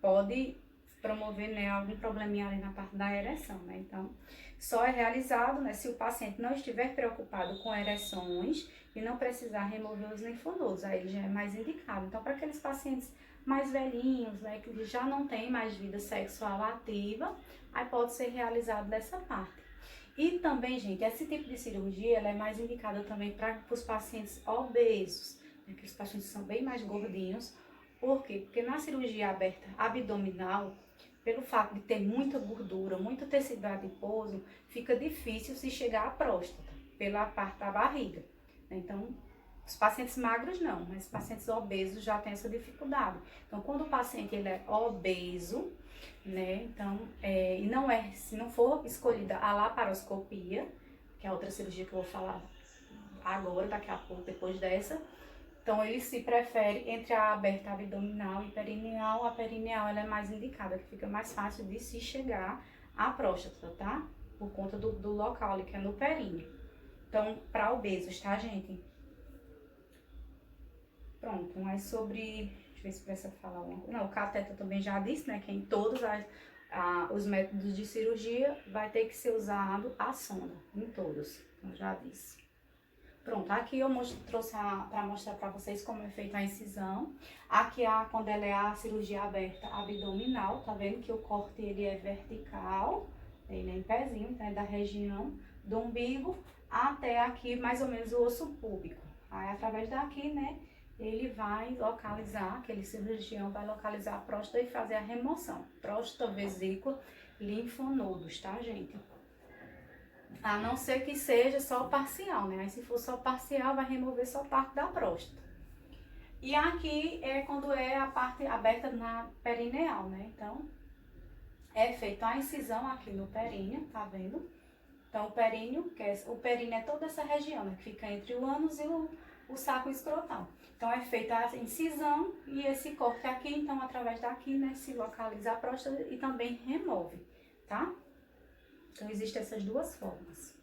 pode promover, né, algum probleminha ali na parte da ereção, né? Então, só é realizado, né, se o paciente não estiver preocupado com ereções e não precisar remover os linfonodos, aí ele já é mais indicado. Então, para aqueles pacientes mais velhinhos, né, que já não tem mais vida sexual ativa, aí pode ser realizado dessa parte. E também, gente, esse tipo de cirurgia, ela é mais indicada também para os pacientes obesos, né, aqueles pacientes que são bem mais gordinhos. Por quê? Porque na cirurgia aberta abdominal, pelo fato de ter muita gordura, muito tecido adiposo, fica difícil se chegar à próstata, pela parte da barriga. Então, os pacientes magros não, mas os pacientes obesos já têm essa dificuldade. Então, quando o paciente ele é obeso, né, então, se não for escolhida a laparoscopia, que é a outra cirurgia que eu vou falar agora, daqui a pouco, depois dessa, Então, ele se prefere entre a aberta abdominal e perineal. A perineal ela é mais indicada, que fica mais fácil de se chegar à próstata, tá? Por conta do local ali, que é no períneo. Então, para obesos, tá, gente? Pronto, mas sobre... Deixa eu ver se precisa falar alguma coisa. Não, o cateter também já disse, né? Que em todos os métodos de cirurgia vai ter que ser usado a sonda. Em todos, então já disse. Pronto, aqui eu trouxe para mostrar para vocês como é feita a incisão. Aqui quando ela é a cirurgia aberta abdominal, tá vendo que o corte ele é vertical, ele é em pezinho, então é da região do umbigo até aqui mais ou menos o osso púbico. Aí através daqui, né, ele vai localizar, aquele cirurgião vai localizar a próstata e fazer a remoção. Próstata, vesícula, linfonodos, tá, gente? A não ser que seja só parcial, né? Aí se for só parcial, vai remover só parte da próstata. E aqui é quando é a parte aberta na perineal, né? Então, é feita a incisão aqui no períneo, tá vendo? Então, o períneo é toda essa região, né? Que fica entre o ânus e o saco escrotal. Então, é feita a incisão e esse corte aqui, então, através daqui, né? Se localiza a próstata e também remove, tá? Então, existem essas duas formas.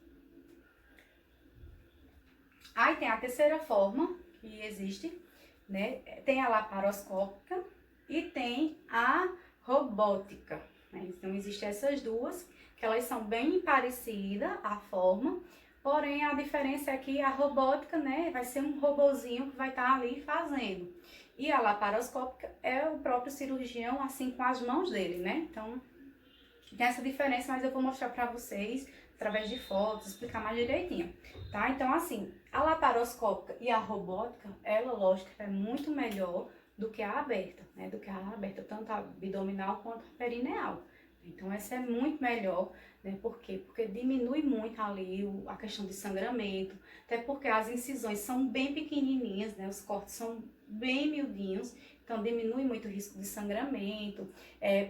Aí tem a terceira forma que existe, né? Tem a laparoscópica e tem a robótica, né? Então, existem essas duas, que elas são bem parecidas, a forma, porém, a diferença é que a robótica, né? Vai ser um robozinho que vai estar ali fazendo. E a laparoscópica é o próprio cirurgião, assim, com as mãos dele, né? Então, tem essa diferença, mas eu vou mostrar pra vocês através de fotos, explicar mais direitinho, tá? Então, assim, a laparoscópica e a robótica, ela, lógico, é muito melhor do que a aberta, né? Do que a aberta, tanto a abdominal quanto a perineal. Então, essa é muito melhor, né? Por quê? Porque diminui muito ali a questão de sangramento, até porque as incisões são bem pequenininhas, né? Os cortes são bem miudinhos, então diminui muito o risco de sangramento.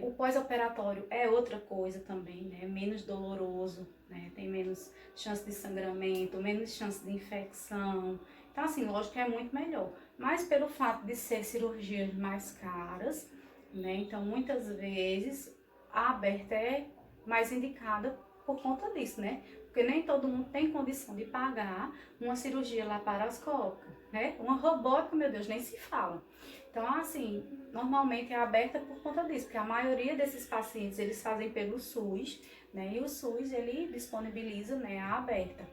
O pós-operatório é outra coisa também, né? Menos doloroso, né? Tem menos chance de sangramento, menos chance de infecção. Então, assim, lógico que é muito melhor. Mas pelo fato de ser cirurgias mais caras, né? Então, muitas vezes a aberta é mais indicada por conta disso, né? Porque nem todo mundo tem condição de pagar uma cirurgia laparoscópica, né? Uma robótica, meu Deus, nem se fala. Então, assim, normalmente é aberta por conta disso, porque a maioria desses pacientes, eles fazem pelo SUS, né? E o SUS, ele disponibiliza, né, a aberta.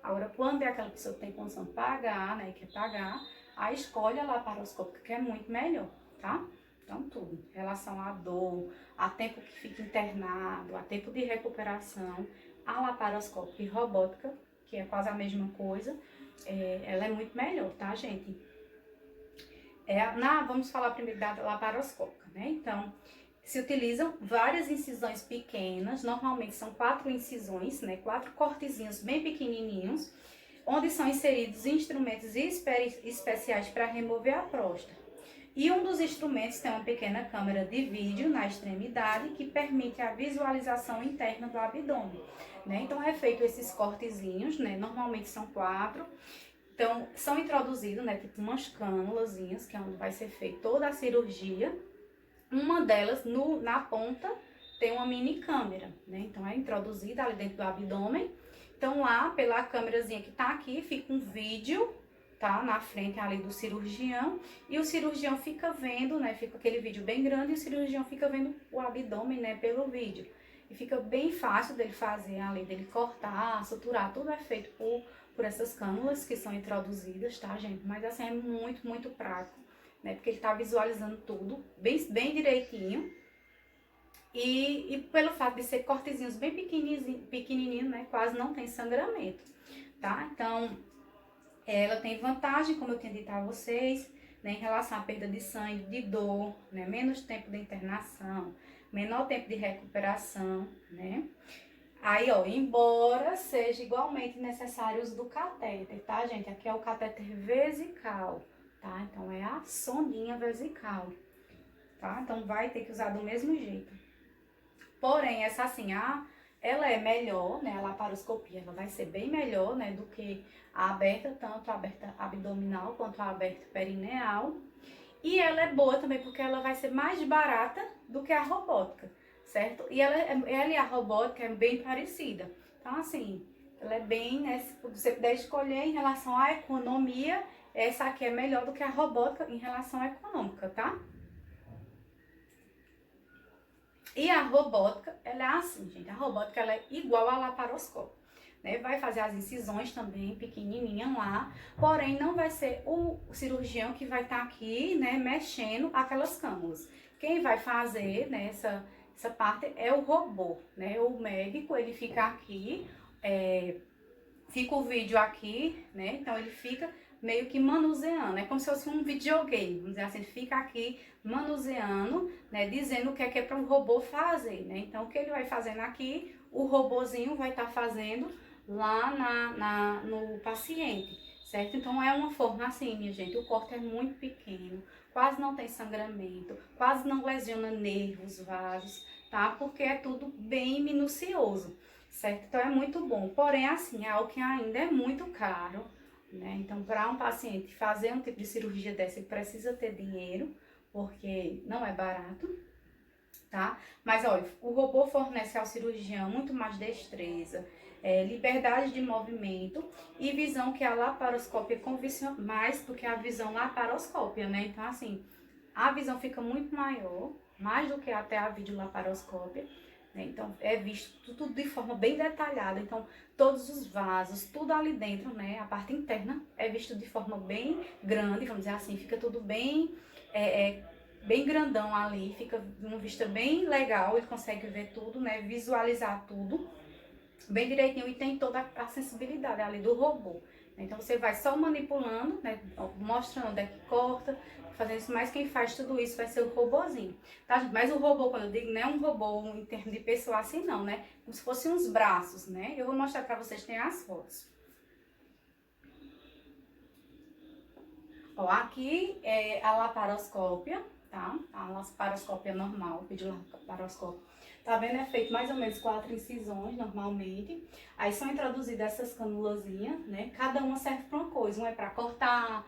Agora, quando é aquela pessoa que tem condição de pagar, né, quer pagar, aí escolhe a laparoscópica, que é muito melhor, tá? Então, tudo. Em relação à dor, a tempo que fica internado, a tempo de recuperação, a laparoscópica e robótica, que é quase a mesma coisa, ela é muito melhor, tá, gente? Vamos falar primeiro da laparoscópica, né? Então, se utilizam várias incisões pequenas, normalmente são 4 incisões, né? 4 cortezinhos bem pequenininhos, onde são inseridos instrumentos especiais para remover a próstata. E um dos instrumentos tem uma pequena câmera de vídeo na extremidade que permite a visualização interna do abdômen, né? Então, é feito esses cortezinhos, né? Normalmente são 4. Então, são introduzidos, né, tipo umas cânulazinhas, que é onde vai ser feita toda a cirurgia. Uma delas, na ponta, tem uma mini câmera, né? Então, é introduzida ali dentro do abdômen. Então, lá, pela câmerazinha que tá aqui, fica um vídeo, tá? Na frente ali do cirurgião. E o cirurgião fica vendo, né? Fica aquele vídeo bem grande e o cirurgião fica vendo o abdômen, né, pelo vídeo. E fica bem fácil dele fazer ali, dele cortar, suturar. Tudo é feito por essas cânulas que são introduzidas, tá, gente? Mas assim, é muito, muito prático, né? Porque ele tá visualizando tudo bem, bem direitinho. E pelo fato de ser cortezinhos bem pequenininhos, né? Quase não tem sangramento, tá? Então, ela tem vantagem, como eu tinha dito a vocês, né? Em relação à perda de sangue, de dor, né? Menos tempo de internação, menor tempo de recuperação, né? Aí, ó, embora seja igualmente necessário o uso do catéter, tá, gente? Aqui é o catéter vesical, tá? Então, é a sondinha vesical, tá? Então, vai ter que usar do mesmo jeito. Porém, essa assim, ela é melhor, né? A laparoscopia, ela vai ser bem melhor, né? Do que a aberta, tanto a aberta abdominal quanto a aberta perineal. E ela é boa também porque ela vai ser mais barata do que a robótica, certo? E ela e a robótica é bem parecida. Então, assim, ela é bem, né? Se você puder escolher em relação à economia, essa aqui é melhor do que a robótica em relação à econômica, tá? E a robótica, ela é assim, gente. A robótica, ela é igual à laparoscópio. Né? Vai fazer as incisões também, pequenininha lá, porém não vai ser o cirurgião que vai estar aqui, né, mexendo aquelas cânulas. Quem vai fazer, né, essa parte é o robô, né? O médico, ele fica aqui, fica o vídeo aqui, né? Então ele fica meio que manuseando, é como se fosse um videogame, vamos dizer assim, ele fica aqui manuseando, né, dizendo o que é para o robô fazer, né? Então o que ele vai fazendo aqui, o robozinho vai estar fazendo lá no paciente, certo? Então é uma forma assim, minha gente, o corte é muito pequeno, quase não tem sangramento, quase não lesiona nervos, vasos, tá? Porque é tudo bem minucioso, certo? Então é muito bom, porém assim, é algo que ainda é muito caro, né? Então para um paciente fazer um tipo de cirurgia dessa, ele precisa ter dinheiro, porque não é barato, tá? Mas olha, o robô fornece ao cirurgião muito mais destreza, liberdade de movimento e visão que a laparoscópia convencional, mais do que a visão laparoscópia, né? Então assim, a visão fica muito maior, mais do que até a videolaparoscópia, né? Então é visto tudo de forma bem detalhada, então todos os vasos, tudo ali dentro, né? A parte interna é visto de forma bem grande, vamos dizer assim, fica tudo bem bem grandão ali, fica uma vista bem legal, ele consegue ver tudo, né, visualizar tudo bem direitinho e tem toda a sensibilidade ali do robô. Então você vai só manipulando, né, mostrando onde é que corta, fazendo isso, mas quem faz tudo isso vai ser o robozinho, tá? Mas o robô, quando eu digo, não é um robô em termos de pessoa assim não, né, como se fossem uns braços, né, eu vou mostrar pra vocês, tem as fotos. Ó, aqui é a laparoscópia, tá? A laparoscópia normal, pediu laparoscópia. Tá vendo? É feito mais ou menos 4 incisões, normalmente. Aí são introduzidas essas canulazinhas, né? Cada uma serve para uma coisa. Uma é para cortar,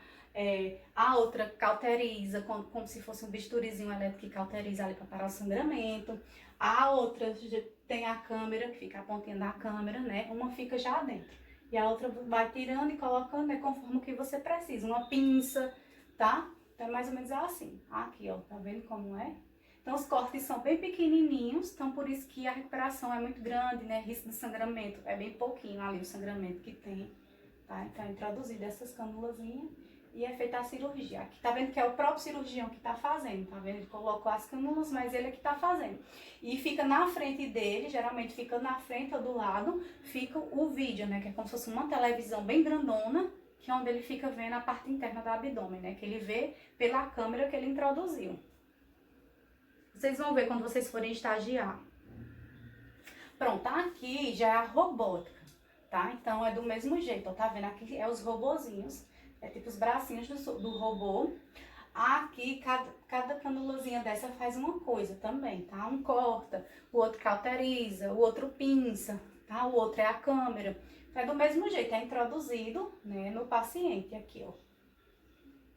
a outra cauteriza, como se fosse um bisturizinho elétrico que cauteriza ali para parar o sangramento. A outra tem a câmera, que fica a pontinha da câmera, né? Uma fica já dentro. E a outra vai tirando e colocando, né, conforme o que você precisa. Uma pinça, tá? Então é mais ou menos assim. Aqui, ó, tá vendo como é? Então os cortes são bem pequenininhos, então por isso que a recuperação é muito grande, né? Risco de sangramento é bem pouquinho ali o sangramento que tem, tá? Então é introduzido essas canulazinhas e é feita a cirurgia. Aqui tá vendo que é o próprio cirurgião que tá fazendo, tá vendo? Ele colocou as cânulas, mas ele é que tá fazendo. E fica na frente dele, geralmente fica na frente ou do lado, fica o vídeo, né? Que é como se fosse uma televisão bem grandona, que é onde ele fica vendo a parte interna do abdômen, né? Que ele vê pela câmera que ele introduziu. Vocês vão ver quando vocês forem estagiar. Pronto, aqui já é a robótica, tá? Então é do mesmo jeito, ó, tá vendo? Aqui é os robozinhos, é tipo os bracinhos do robô. Aqui, cada canulazinha dessa faz uma coisa também, tá? Um corta, o outro cauteriza, o outro pinça, tá? O outro é a câmera. É do mesmo jeito, é introduzido, né, no paciente aqui, ó.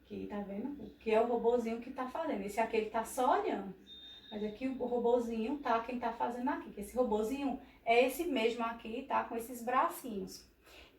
Aqui, tá vendo? Que é o robozinho que tá fazendo. Esse aqui, ele tá só olhando. Mas aqui o robozinho tá quem tá fazendo aqui. Que esse robozinho é esse mesmo aqui, tá? Com esses bracinhos.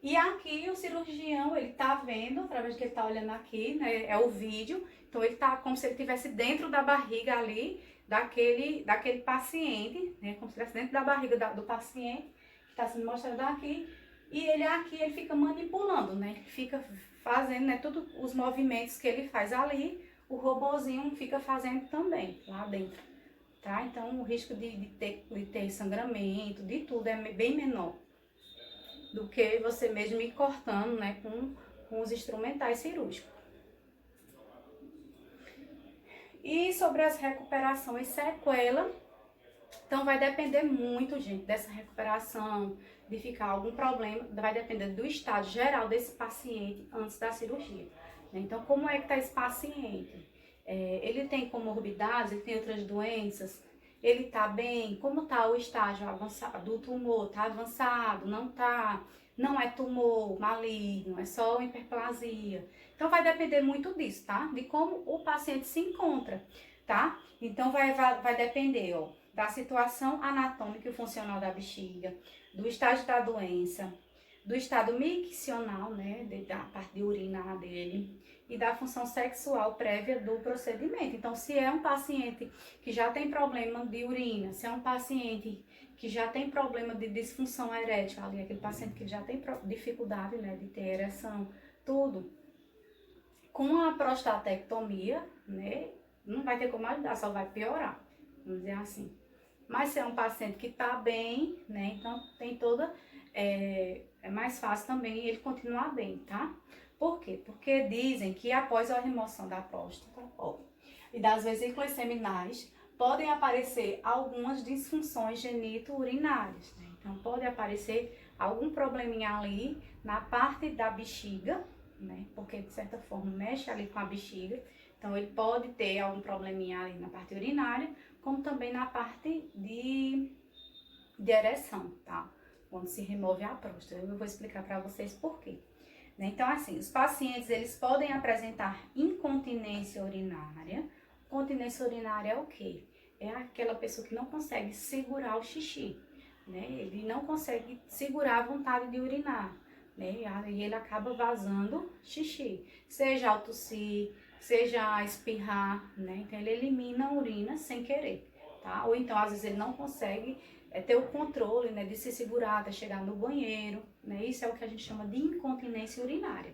E aqui o cirurgião, ele tá vendo, através do que ele tá olhando aqui, né? É o vídeo. Então ele tá como se ele estivesse dentro da barriga ali, daquele paciente, né? Como se estivesse dentro da barriga do paciente, que tá sendo mostrado aqui. E ele aqui, ele fica manipulando, né? Ele fica fazendo, né, todos os movimentos que ele faz ali, o robozinho fica fazendo também, lá dentro, tá? Então o risco de ter sangramento, de tudo, é bem menor do que você mesmo ir cortando, né, com os instrumentais cirúrgicos. E sobre as recuperações sequela, então vai depender muito, gente, dessa recuperação, de ficar algum problema, vai depender do estado geral desse paciente antes da cirurgia. Então, como é que está esse paciente? Ele tem comorbidades, ele tem outras doenças, ele tá bem? Como tá o estágio avançado do tumor? Tá avançado? Não tá? Não é tumor maligno, é só hiperplasia. Então vai depender muito disso, tá? De como o paciente se encontra, tá? Então vai depender, ó, da situação anatômica e funcional da bexiga, do estágio da doença, do estado miccional, né, da parte de urinar dele, e da função sexual prévia do procedimento. Então, se é um paciente que já tem problema de urina, se é um paciente que já tem problema de disfunção erétil, ali, aquele paciente que já tem dificuldade, né, de ter ereção, tudo, com a prostatectomia, né, não vai ter como ajudar, só vai piorar, vamos dizer assim. Mas se é um paciente que está bem, né, então tem toda, é mais fácil também ele continuar bem, tá? Por quê? Porque dizem que após a remoção da próstata, ó, e das vesículas seminais, podem aparecer algumas disfunções genito-urinárias, né? Então pode aparecer algum probleminha ali na parte da bexiga, né? Porque de certa forma mexe ali com a bexiga, então ele pode ter algum probleminha ali na parte urinária, como também na parte de ereção, tá? Quando se remove a próstata. Eu vou explicar para vocês por quê. Então, assim, os pacientes, eles podem apresentar incontinência urinária. Continência urinária é o quê? É aquela pessoa que não consegue segurar o xixi, né? Ele não consegue segurar a vontade de urinar, né? E ele acaba vazando xixi, seja ao tossir, seja a espirrar, né? Então, ele elimina a urina sem querer, tá? Ou então, às vezes, ele não consegue ter o controle, né, de se segurar até chegar no banheiro, né? Isso é o que a gente chama de incontinência urinária,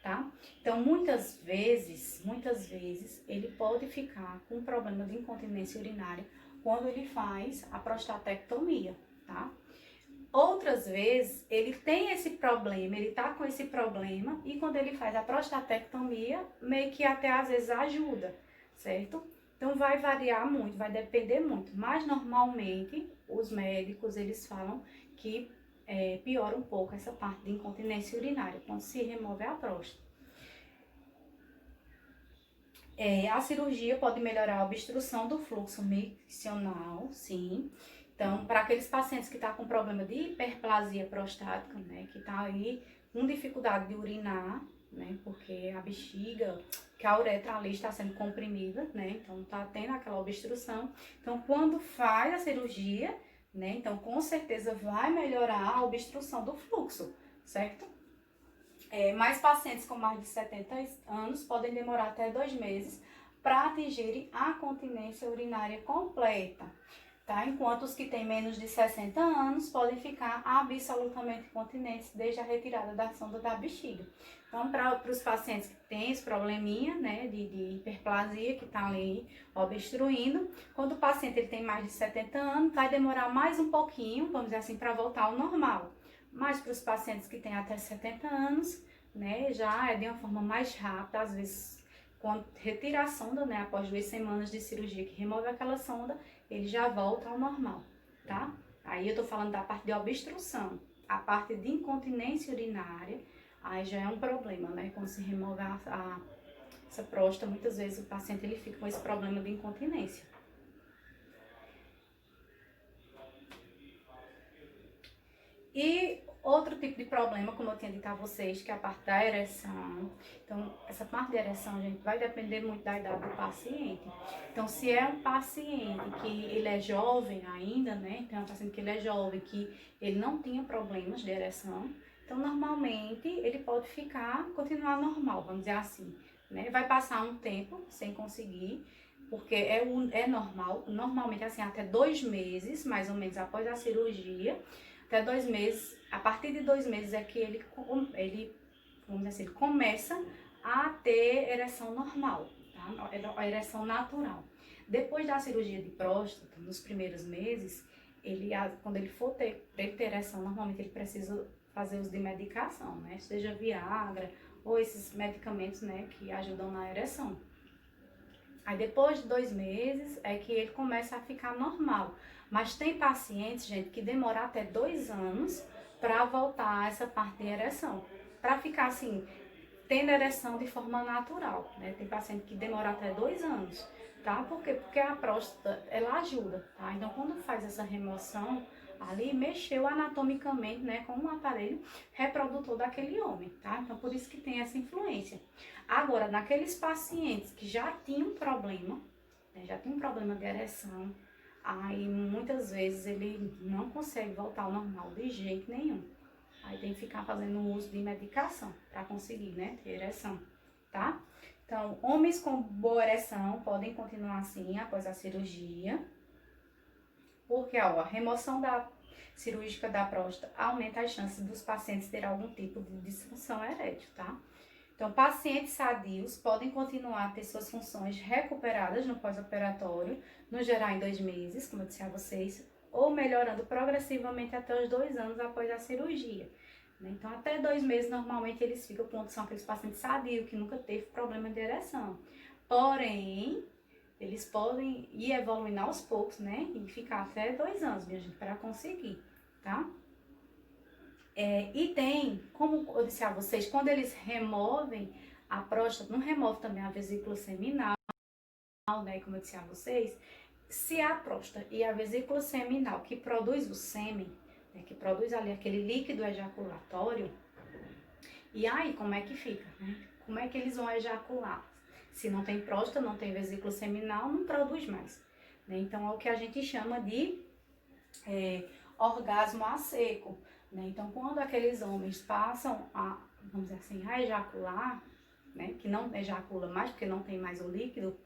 tá? Então, muitas vezes, ele pode ficar com problema de incontinência urinária quando ele faz a prostatectomia, tá? Outras vezes, ele tem esse problema, ele tá com esse problema e quando ele faz a prostatectomia, meio que até às vezes ajuda, certo? Então vai variar muito, vai depender muito, mas normalmente os médicos, eles falam que piora um pouco essa parte de incontinência urinária, quando se remove a próstata. A cirurgia pode melhorar a obstrução do fluxo miccional, sim. Então, para aqueles pacientes que estão com problema de hiperplasia prostática, né, que tá aí com dificuldade de urinar, né, porque a bexiga, que a uretra ali está sendo comprimida, né, então tá tendo aquela obstrução. Então, quando faz a cirurgia, né, então com certeza vai melhorar a obstrução do fluxo, certo? Mais pacientes com mais de 70 anos podem demorar até 2 meses para atingirem a continência urinária completa, tá? Enquanto os que têm menos de 60 anos podem ficar absolutamente continentes desde a retirada da sonda da bexiga. Então, para os pacientes que têm esse probleminha, né, de hiperplasia, que está ali obstruindo, quando o paciente ele tem mais de 70 anos, vai demorar mais um pouquinho, vamos dizer assim, para voltar ao normal. Mas para os pacientes que têm até 70 anos, né, já é de uma forma mais rápida, às vezes, quando retira a sonda, né, após 2 semanas de cirurgia que remove aquela sonda, ele já volta ao normal, tá? Aí eu tô falando da parte de obstrução. A parte de incontinência urinária, aí já é um problema, né? Quando se remove essa próstata, muitas vezes o paciente ele fica com esse problema de incontinência. E outro tipo de problema, como eu tinha dito a vocês, que é a parte da ereção. Então, essa parte da ereção, gente, vai depender muito da idade do paciente. Então, se é um paciente que ele é jovem ainda, né? Então, é um paciente que ele é jovem, que ele não tinha problemas de ereção. Então, normalmente, ele pode continuar normal, vamos dizer assim, né? Vai passar um tempo sem conseguir, porque é normal, normalmente, assim, até 2 meses, mais ou menos, após a cirurgia, até 2 meses, a partir de 2 meses é que ele vamos dizer assim, ele começa a ter ereção normal, tá? A ereção natural. Depois da cirurgia de próstata, nos primeiros meses, quando ele for ter ereção, normalmente ele precisa fazer uso de medicação, né? Seja Viagra ou esses medicamentos, né, que ajudam na ereção. Aí depois de 2 meses é que ele começa a ficar normal. Mas tem pacientes, gente, que demoram até 2 anos para voltar a essa parte de ereção. Para ficar assim, tendo ereção de forma natural, né? Tem paciente que demora até 2 anos tá? Por quê? Porque a próstata, ela ajuda, tá? Então, quando faz essa remoção, ali mexeu anatomicamente, né, com o aparelho reprodutor daquele homem, tá? Então, por isso que tem essa influência. Agora, naqueles pacientes que já tinham problema, né, já tinham um problema de ereção, aí muitas vezes ele não consegue voltar ao normal de jeito nenhum. Aí tem que ficar fazendo uso de medicação para conseguir, né, ter ereção, tá? Então, homens com boa ereção podem continuar assim após a cirurgia, porque ó, a remoção cirúrgica da próstata aumenta as chances dos pacientes terem algum tipo de disfunção erétil, tá? Então, pacientes sadios podem continuar a ter suas funções recuperadas no pós-operatório, no geral em 2 meses, como eu disse a vocês, ou melhorando progressivamente até os 2 anos após a cirurgia. Então, até 2 meses, normalmente, eles ficam com são aqueles pacientes sadios, que nunca teve problema de ereção. Porém, eles podem ir evoluindo aos poucos, né? E ficar até 2 anos, minha gente, para conseguir, tá? E tem, como eu disse a vocês, quando eles removem a próstata, não remove também a vesícula seminal, né? Como eu disse a vocês, se a próstata e a vesícula seminal que produz o sêmen, né, que produz ali aquele líquido ejaculatório, e aí como é que fica, né? Como é que eles vão ejacular? Se não tem próstata, não tem vesícula seminal, não produz mais, né? Então é o que a gente chama de orgasmo a seco, né? Então quando aqueles homens passam a, vamos dizer assim, a ejacular, né, que não ejacula mais porque não tem mais o líquido,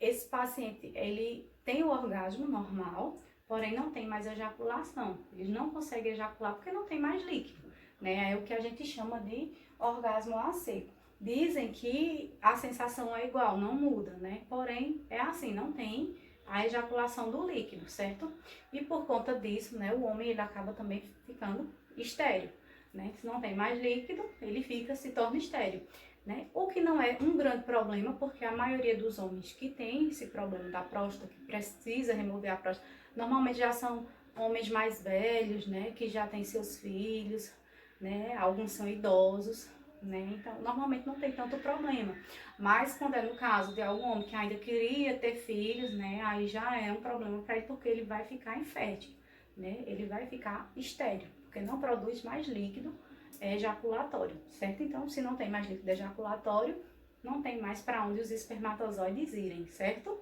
esse paciente, ele tem o orgasmo normal, porém não tem mais ejaculação. Ele não consegue ejacular porque não tem mais líquido, né? É o que a gente chama de orgasmo a seco. Dizem que a sensação é igual, não muda, né? Porém, é assim, não tem a ejaculação do líquido, certo? E por conta disso, né, o homem ele acaba também ficando estéril, né? Se não tem mais líquido, ele se torna estéril. Né? O que não é um grande problema, porque a maioria dos homens que tem esse problema da próstata, que precisa remover a próstata, normalmente já são homens mais velhos, né? Que já têm seus filhos, né? Alguns são idosos, né? Então, normalmente não tem tanto problema. Mas quando é no caso de algum homem que ainda queria ter filhos, né? Aí já é um problema para ele, porque ele vai ficar infértil, né? Ele vai ficar estéril, porque não produz mais líquido ejaculatório, certo? Então, se não tem mais líquido ejaculatório, não tem mais para onde os espermatozoides irem, certo?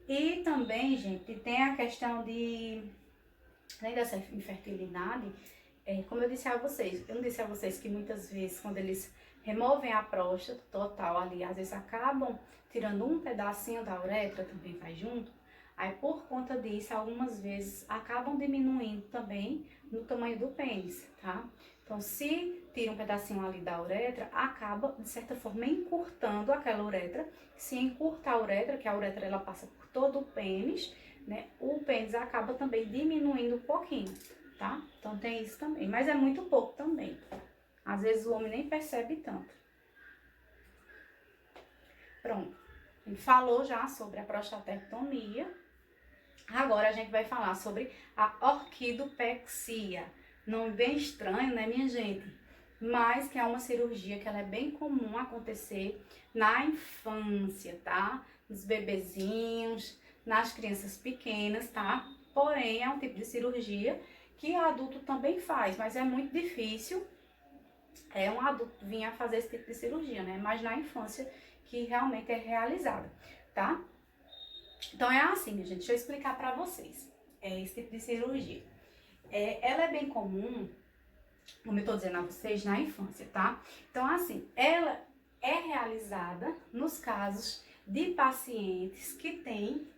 E também, gente, tem a questão de, além dessa infertilidade, como eu disse a vocês, eu não disse a vocês que muitas vezes, quando eles removem a próstata total ali, às vezes acabam tirando um pedacinho da uretra, também vai junto. Aí, por conta disso, algumas vezes acabam diminuindo também no tamanho do pênis, tá? Então, se tira um pedacinho ali da uretra, acaba, de certa forma, encurtando aquela uretra. Se encurta a uretra, que a uretra ela passa por todo o pênis, né? O pênis acaba também diminuindo um pouquinho, tá? Então, tem isso também. Mas é muito pouco também. Às vezes, o homem nem percebe tanto. Pronto. A gente falou já sobre a prostatectomia. Agora a gente vai falar sobre a orquidopexia. Nome bem estranho, né, minha gente? Mas que é uma cirurgia que ela é bem comum acontecer na infância, tá? Nos bebezinhos, nas crianças pequenas, tá? Porém, é um tipo de cirurgia que adulto também faz, mas é muito difícil um adulto vir a fazer esse tipo de cirurgia, né? Mas na infância que realmente é realizada, tá? Então é assim, minha gente, deixa eu explicar pra vocês. Esse tipo de cirurgia. Ela é bem comum, como eu tô dizendo a vocês, na infância, tá? Então assim, ela é realizada nos casos de pacientes que têm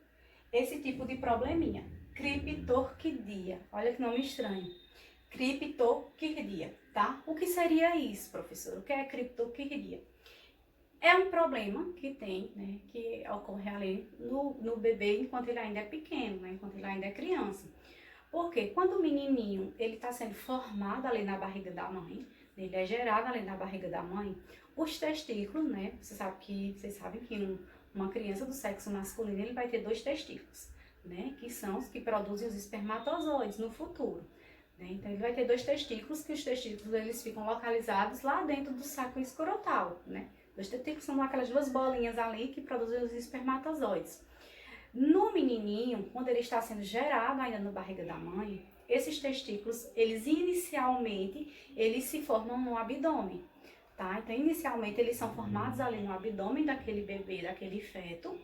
esse tipo de probleminha. Criptorquidia. Olha que nome estranho. Criptorquidia, tá? O que seria isso, professor? O que é criptorquidia? É um problema que tem, né, que ocorre ali no bebê enquanto ele ainda é pequeno, né, enquanto ele ainda é criança. Porque quando o menininho, ele está sendo formado ali na barriga da mãe, ele é gerado ali na barriga da mãe, os testículos, né, vocês sabem que uma criança do sexo masculino, ele vai ter 2 testículos, né, que são os que produzem os espermatozoides no futuro. Né? Então, ele vai ter 2 testículos, que os testículos, eles ficam localizados lá dentro do saco escrotal, né? Os testículos são aquelas duas bolinhas ali que produzem os espermatozoides. No menininho, quando ele está sendo gerado ainda na barriga da mãe, esses testículos, eles inicialmente, eles se formam no abdômen, tá? Então, inicialmente, eles são formados ali no abdômen daquele bebê, daquele feto.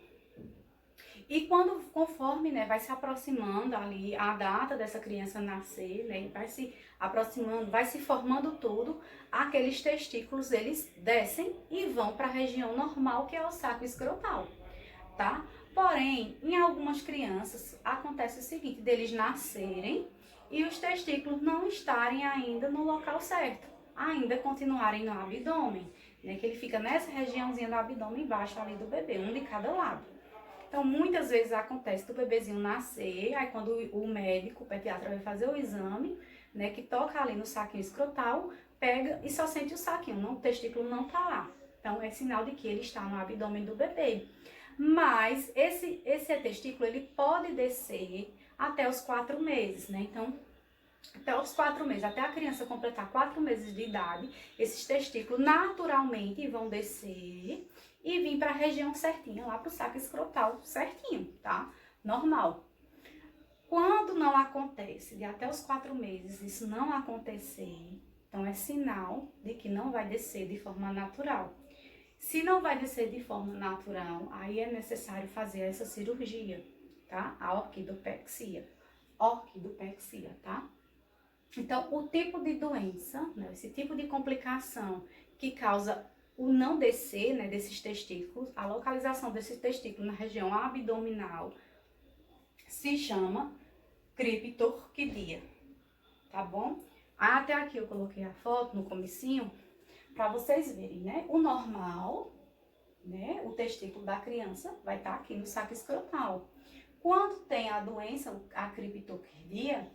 E conforme, né, vai se aproximando ali a data dessa criança nascer, né, vai se aproximando, vai se formando tudo, aqueles testículos, eles descem e vão para a região normal, que é o saco escrotal, tá? Porém, em algumas crianças, acontece o seguinte, deles nascerem e os testículos não estarem ainda no local certo, ainda continuarem no abdômen, né, que ele fica nessa regiãozinha do abdômen embaixo ali do bebê, um de cada lado. Então, muitas vezes acontece do bebezinho nascer, aí quando o médico, o pediatra, vai fazer o exame, né, que toca ali no saquinho escrotal, pega e só sente o saquinho, o testículo não tá lá. Então, é sinal de que ele está no abdômen do bebê. Mas esse testículo, ele pode descer até os 4 meses, né? Então, até os 4 meses, até a criança completar 4 meses de idade, esses testículos naturalmente vão descer e vir para a região certinha, lá para o saco escrotal certinho, tá? Normal. Quando não acontece, de até os 4 meses, isso não acontecer, então é sinal de que não vai descer de forma natural. Se não vai descer de forma natural, aí é necessário fazer essa cirurgia, tá? A orquidopexia. Orquidopexia, tá? Então, o tipo de doença, né, esse tipo de complicação que causa o não descer, né, desses testículos, a localização desses testículos na região abdominal, se chama criptorquidia, tá bom? Até aqui eu coloquei a foto no comecinho, para vocês verem, né? O normal, né, o testículo da criança vai estar aqui no saco escrotal. Quando tem a doença, a criptorquidia,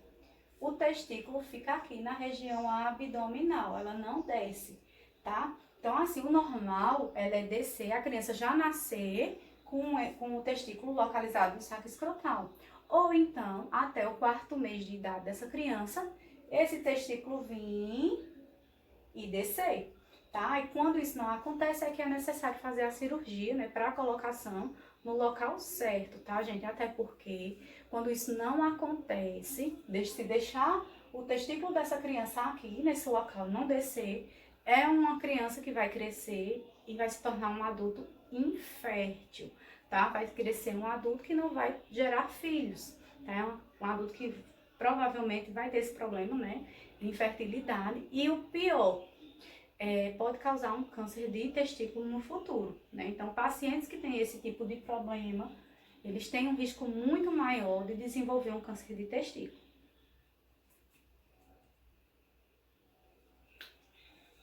o testículo fica aqui na região abdominal, ela não desce, tá? Então, assim, o normal é descer, a criança já nascer com o testículo localizado no saco escrotal. Ou então, até o 4º mês de idade dessa criança, esse testículo vir e descer, tá? E quando isso não acontece, é que é necessário fazer a cirurgia, né, para a colocação no local certo, tá, gente? Até porque quando isso não acontece, se deixar o testículo dessa criança aqui, nesse local, não descer, é uma criança que vai crescer e vai se tornar um adulto infértil, tá? Vai crescer um adulto que não vai gerar filhos, tá? Um adulto que provavelmente vai ter esse problema, né, de infertilidade. E o pior, pode causar um câncer de testículo no futuro, né? Então, pacientes que têm esse tipo de problema, eles têm um risco muito maior de desenvolver um câncer de testículo.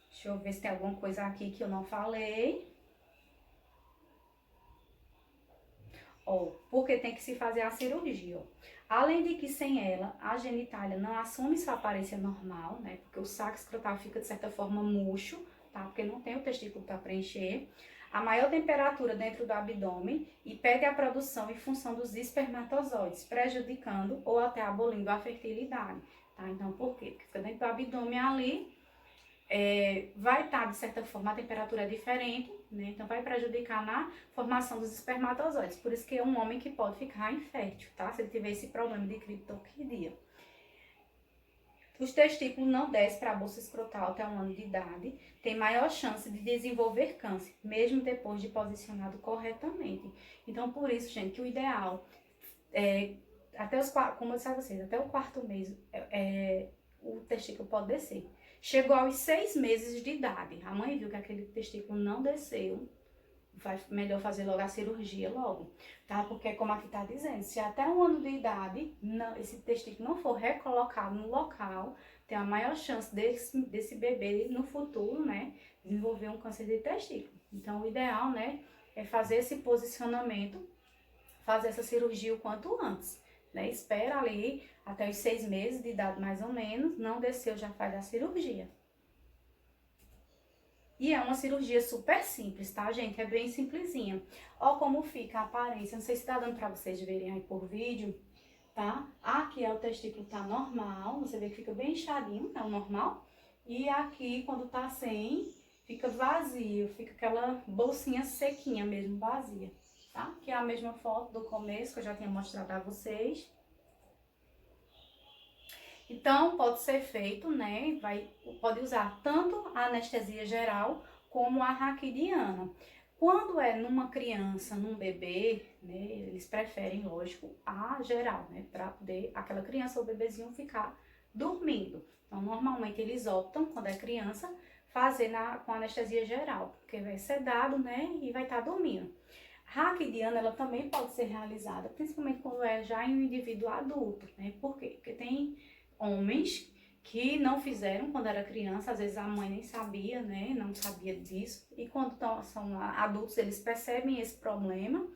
Deixa eu ver se tem alguma coisa aqui que eu não falei. Porque tem que se fazer a cirurgia, Além de que sem ela, a genitália não assume sua aparência normal, né? Porque o saco escrotal fica, de certa forma, murcho, tá? Porque não tem o testículo para preencher. A maior temperatura dentro do abdômen impede a produção e função dos espermatozoides, prejudicando ou até abolindo a fertilidade, tá? Então, por quê? Porque fica dentro do abdômen ali, vai estar, de certa forma, a temperatura é diferente, né? Então vai prejudicar na formação dos espermatozoides. Por isso que é um homem que pode ficar infértil, tá? Se ele tiver esse problema de criptorquidia. Os testículos não descem para a bolsa escrotal até 1 ano de idade, tem maior chance de desenvolver câncer, mesmo depois de posicionado corretamente. Então, por isso, gente, que o ideal até os 4, como eu disse a vocês, até o 4º mês, o testículo pode descer. Chegou aos 6 meses de idade, a mãe viu que aquele testículo não desceu, vai melhor fazer logo a cirurgia logo, tá? Porque como aqui tá dizendo, se até 1 ano de idade esse testículo não for recolocado no local, tem a maior chance desse bebê no futuro, né, desenvolver um câncer de testículo. Então o ideal, né, é fazer esse posicionamento, fazer essa cirurgia o quanto antes, né? Espera ali até os 6 meses de idade mais ou menos, não desceu, já faz a cirurgia. E é uma cirurgia super simples, tá, gente? É bem simplesinha. Ó como fica a aparência, não sei se tá dando pra vocês verem aí por vídeo, tá? Aqui o testículo tá normal, você vê que fica bem inchadinho, é o normal. E aqui, quando tá sem, fica vazio, fica aquela bolsinha sequinha mesmo, vazia, tá? Que é a mesma foto do começo que eu já tinha mostrado a vocês. Então, pode ser feito, né? Pode usar tanto a anestesia geral como a raquidiana. Quando é numa criança, num bebê, né? Eles preferem, lógico, a geral, né? Para poder aquela criança ou bebezinho ficar dormindo. Então, normalmente eles optam, quando é criança, fazer com anestesia geral, porque vai ser dado, né? E vai estar dormindo. Raquidiana, ela também pode ser realizada, principalmente quando é já em um indivíduo adulto, né? Por quê? Porque tem homens que não fizeram quando era criança, às vezes a mãe nem sabia, né? Não sabia disso. E quando são adultos, eles percebem esse problema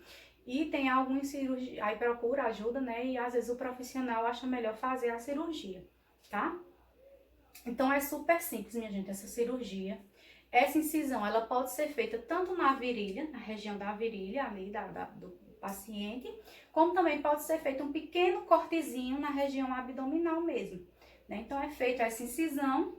e tem algum cirurgia, aí procura ajuda, né? E às vezes o profissional acha melhor fazer a cirurgia, tá? Então é super simples, minha gente, essa cirurgia. Essa incisão, ela pode ser feita tanto na virilha, na região da virilha ali do paciente, como também pode ser feito um pequeno cortezinho na região abdominal mesmo, né? Então é feita essa incisão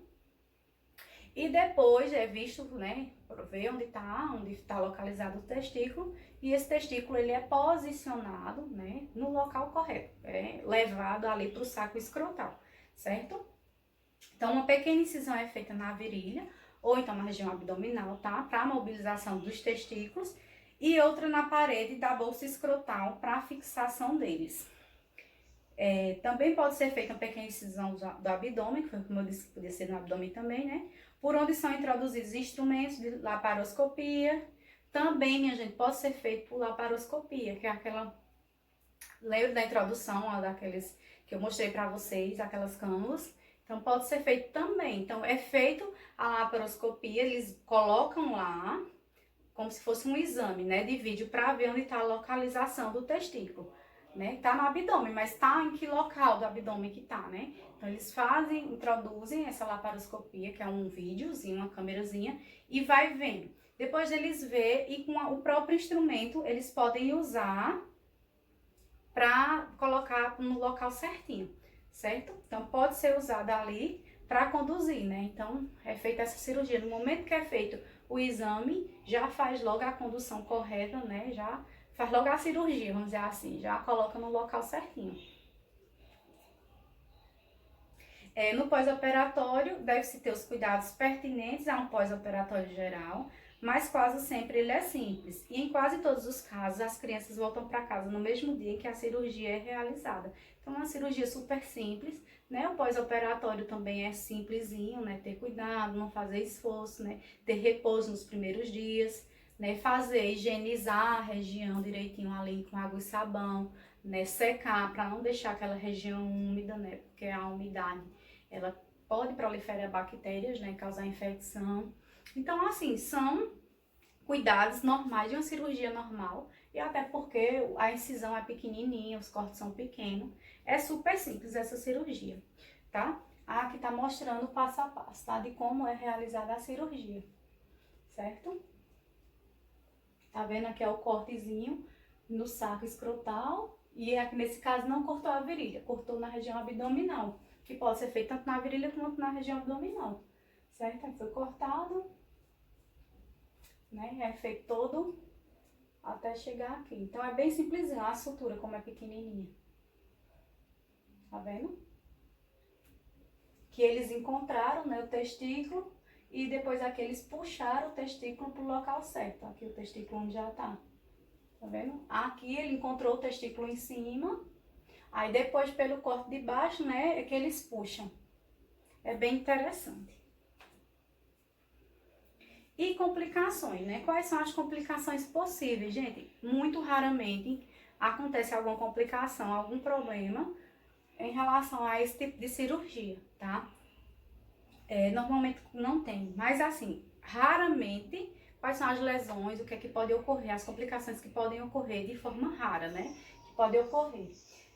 e depois é visto, né, ver onde tá localizado o testículo, e esse testículo ele é posicionado, né, no local correto, é levado ali para o saco escrotal, certo? Então uma pequena incisão é feita na virilha, ou então na região abdominal, tá? Para mobilização dos testículos, e outra na parede da bolsa escrotal para fixação deles. Também pode ser feita uma pequena incisão do abdômen, que foi como eu disse que podia ser no abdômen também, né? Por onde são introduzidos instrumentos de laparoscopia. Também, minha gente, pode ser feito por laparoscopia, que é aquela... Lembra da introdução, ó, daqueles que eu mostrei para vocês, aquelas cânulas? Então, pode ser feito também. Então, é feito a laparoscopia, eles colocam lá, como se fosse um exame, né, de vídeo, para ver onde está a localização do testículo, né? Tá no abdômen, mas tá em que local do abdômen que tá, né? Então, eles introduzem essa laparoscopia, que é um videozinho, uma câmerazinha, e vai vendo. Depois deles ver, e com o próprio instrumento, eles podem usar para colocar no local certinho, certo? Então, pode ser usada ali para conduzir, né? Então, é feita essa cirurgia. No momento que é feito o exame, já faz logo a condução correta, né? Já faz logo a cirurgia, vamos dizer assim, já coloca no local certinho. No pós-operatório, deve-se ter os cuidados pertinentes a um pós-operatório geral, mas quase sempre ele é simples. E em quase todos os casos, as crianças voltam para casa no mesmo dia em que a cirurgia é realizada. Então, é uma cirurgia super simples, né? O pós-operatório também é simplesinho, né? Ter cuidado, não fazer esforço, né? Ter repouso nos primeiros dias, né? Higienizar a região direitinho ali com água e sabão, né? Secar para não deixar aquela região úmida, né? Porque a umidade, ela pode proliferar bactérias, né? Causar infecção. Então, assim, são cuidados normais de uma cirurgia normal, e até porque a incisão é pequenininha, os cortes são pequenos. É super simples essa cirurgia, tá? Aqui tá mostrando o passo a passo, tá? De como é realizada a cirurgia, certo? Tá vendo aqui é o cortezinho no saco escrotal, e aqui nesse caso não cortou a virilha, cortou na região abdominal, que pode ser feito tanto na virilha quanto na região abdominal, certo? Aqui foi cortado, né? É feito todo até chegar aqui. Então é bem simplesinho a sutura, como é pequenininha. Tá vendo? Que eles encontraram, né, o testículo, e depois aqui eles puxaram o testículo pro local certo. Aqui o testículo onde já tá. Tá vendo? Aqui ele encontrou o testículo em cima. Aí depois pelo corte de baixo, né, é que eles puxam. É bem interessante. E complicações, né? Quais são as complicações possíveis, gente? Muito raramente acontece alguma complicação, algum problema em relação a esse tipo de cirurgia, tá? Normalmente não tem, mas assim, raramente, quais são as lesões, o que é que pode ocorrer, as complicações que podem ocorrer de forma rara, né? Que pode ocorrer.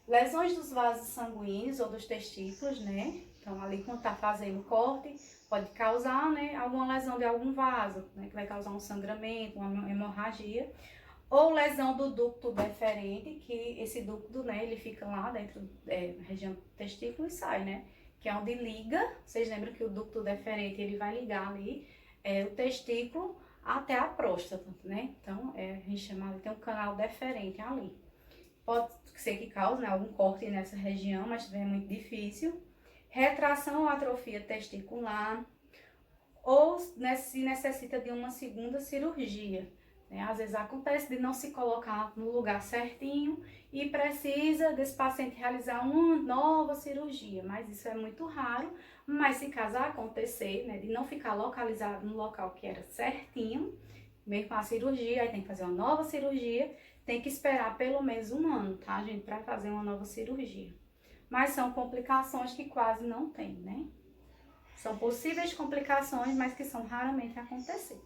Lesões dos vasos sanguíneos ou dos testículos, né? Então, ali quando tá fazendo o corte, pode causar, né, alguma lesão de algum vaso, né? Que vai causar um sangramento, uma hemorragia. Ou lesão do ducto deferente, que esse ducto, né, ele fica lá dentro da região do testículo e sai, né? Que é onde liga, vocês lembram que o ducto deferente, ele vai ligar ali o testículo até a próstata, né? Então, a gente chama, tem um canal deferente ali. Pode ser que cause, né, algum corte nessa região, mas é muito difícil. Retração ou atrofia testicular, ou se necessita de uma segunda cirurgia. Né? Às vezes acontece de não se colocar no lugar certinho e precisa desse paciente realizar uma nova cirurgia, mas isso é muito raro. Mas se caso acontecer, né, de não ficar localizado no local que era certinho, mesmo com a cirurgia, aí tem que fazer uma nova cirurgia, tem que esperar pelo menos um ano, tá, gente, para fazer uma nova cirurgia. Mas são complicações que quase não tem, né? São possíveis complicações, mas que são raramente acontecer.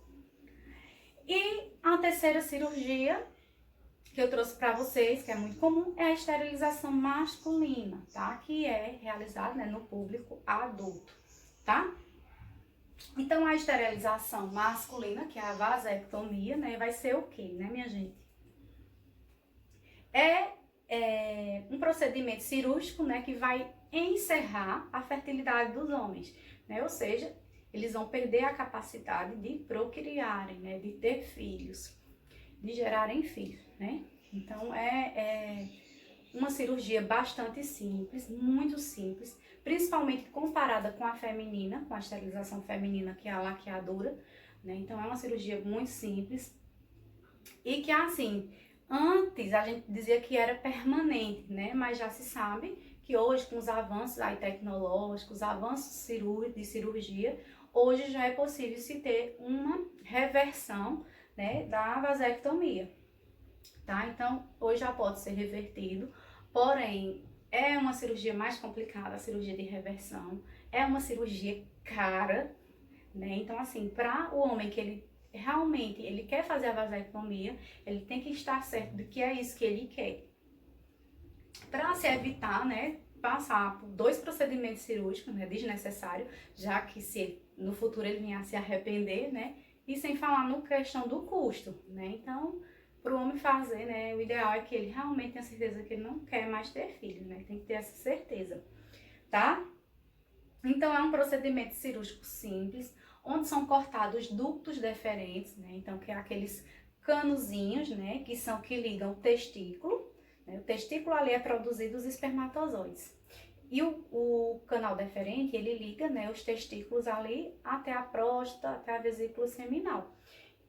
E a terceira cirurgia que eu trouxe para vocês, que é muito comum, é a esterilização masculina, tá? Que é realizada, né, no público adulto, tá? Então, a esterilização masculina, que é a vasectomia, né, vai ser o quê, né, minha gente? É um procedimento cirúrgico, né, que vai encerrar a fertilidade dos homens, né? Ou seja, eles vão perder a capacidade de procriarem, né, de ter filhos, de gerarem filhos, né? Então, é uma cirurgia bastante simples, muito simples, principalmente comparada com a feminina, com a esterilização feminina, que é a laqueadura, né? Então, é uma cirurgia muito simples e que, assim, antes a gente dizia que era permanente, né? Mas já se sabe que hoje, com os avanços aí tecnológicos, os avanços de cirurgia, hoje já é possível se ter uma reversão, né, da vasectomia, tá? Então, hoje já pode ser revertido, porém, é uma cirurgia mais complicada, a cirurgia de reversão, é uma cirurgia cara, né? Então, assim, para o homem que ele realmente ele quer fazer a vasectomia, ele tem que estar certo de que é isso que ele quer. Para se evitar, né, passar por 2 procedimentos cirúrgicos, né, desnecessário, já que se no futuro ele venha a se arrepender, né, e sem falar no questão do custo, né, então, para o homem fazer, né, o ideal é que ele realmente tenha certeza que ele não quer mais ter filho, né, tem que ter essa certeza, tá? Então, é um procedimento cirúrgico simples, onde são cortados ductos deferentes, né, então, que é aqueles canozinhos, né, que ligam o testículo. O testículo ali é produzido os espermatozoides. E o canal deferente, ele liga, né, os testículos ali até a próstata, até a vesícula seminal,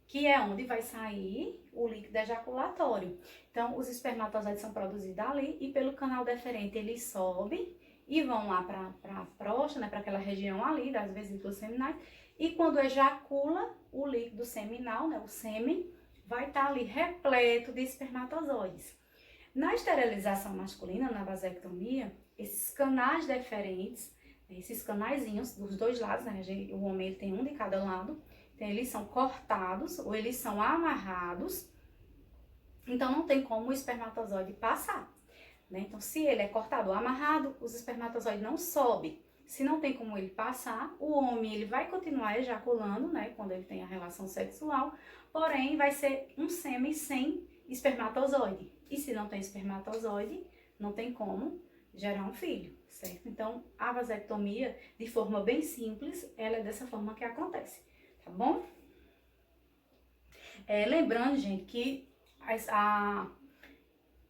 que é onde vai sair o líquido ejaculatório. Então, os espermatozoides são produzidos ali e pelo canal deferente eles sobem e vão lá para a próstata, né, para aquela região ali das vesículas seminais. E quando ejacula o líquido seminal, né, o sêmen, vai estar ali repleto de espermatozoides. Na esterilização masculina, na vasectomia, esses canais deferentes, esses canaizinhos dos dois lados, né, o homem ele tem um de cada lado, então eles são cortados ou eles são amarrados, então não tem como o espermatozoide passar, né? Então, se ele é cortado ou amarrado, os espermatozoides não sobem. Se não tem como ele passar, o homem ele vai continuar ejaculando, né, quando ele tem a relação sexual, porém vai ser um sêmen sem espermatozoide. E se não tem espermatozoide, não tem como gerar um filho, certo? Então, a vasectomia, de forma bem simples, ela é dessa forma que acontece, tá bom? Lembrando, gente, que a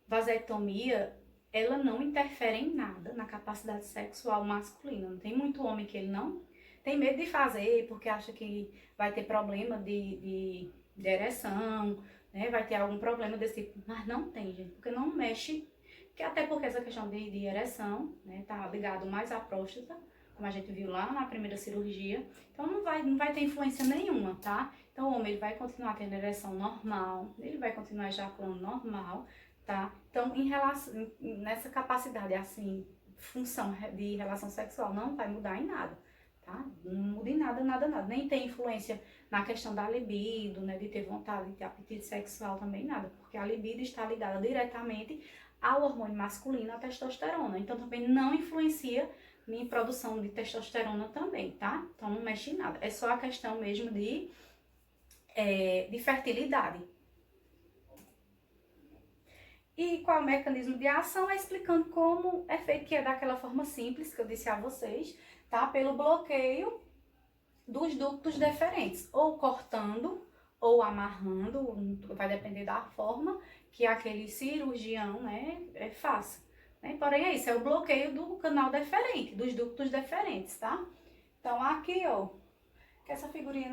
vasectomia, ela não interfere em nada na capacidade sexual masculina. Não tem muito homem que ele não tem medo de fazer porque acha que vai ter problema de ereção, né? Vai ter algum problema desse tipo. Mas não tem, gente, porque não mexe. Até porque essa questão de ereção, né, tá ligado mais à próstata, como a gente viu lá na primeira cirurgia. Então não vai ter influência nenhuma, tá? Então o homem ele vai continuar tendo ereção normal, ele vai continuar ejaculando normal, tá? Então, nessa capacidade, assim, função de relação sexual, não vai mudar em nada, tá? Não muda em nada, nada, nada. Nem tem influência na questão da libido, né? De ter vontade, de ter apetite sexual também, nada. Porque a libido está ligada diretamente ao hormônio masculino, a testosterona. Então, também não influencia em produção de testosterona também, tá? Então, não mexe em nada. É só a questão mesmo de fertilidade. E qual é o mecanismo de ação? É explicando como é feito, que é daquela forma simples que eu disse a vocês, tá? Pelo bloqueio dos ductos deferentes, ou cortando ou amarrando, vai depender da forma que aquele cirurgião, né, faça. Né? Porém, é isso, é o bloqueio do canal deferente, dos ductos deferentes, tá? Então, aqui, ó, que essa figurinha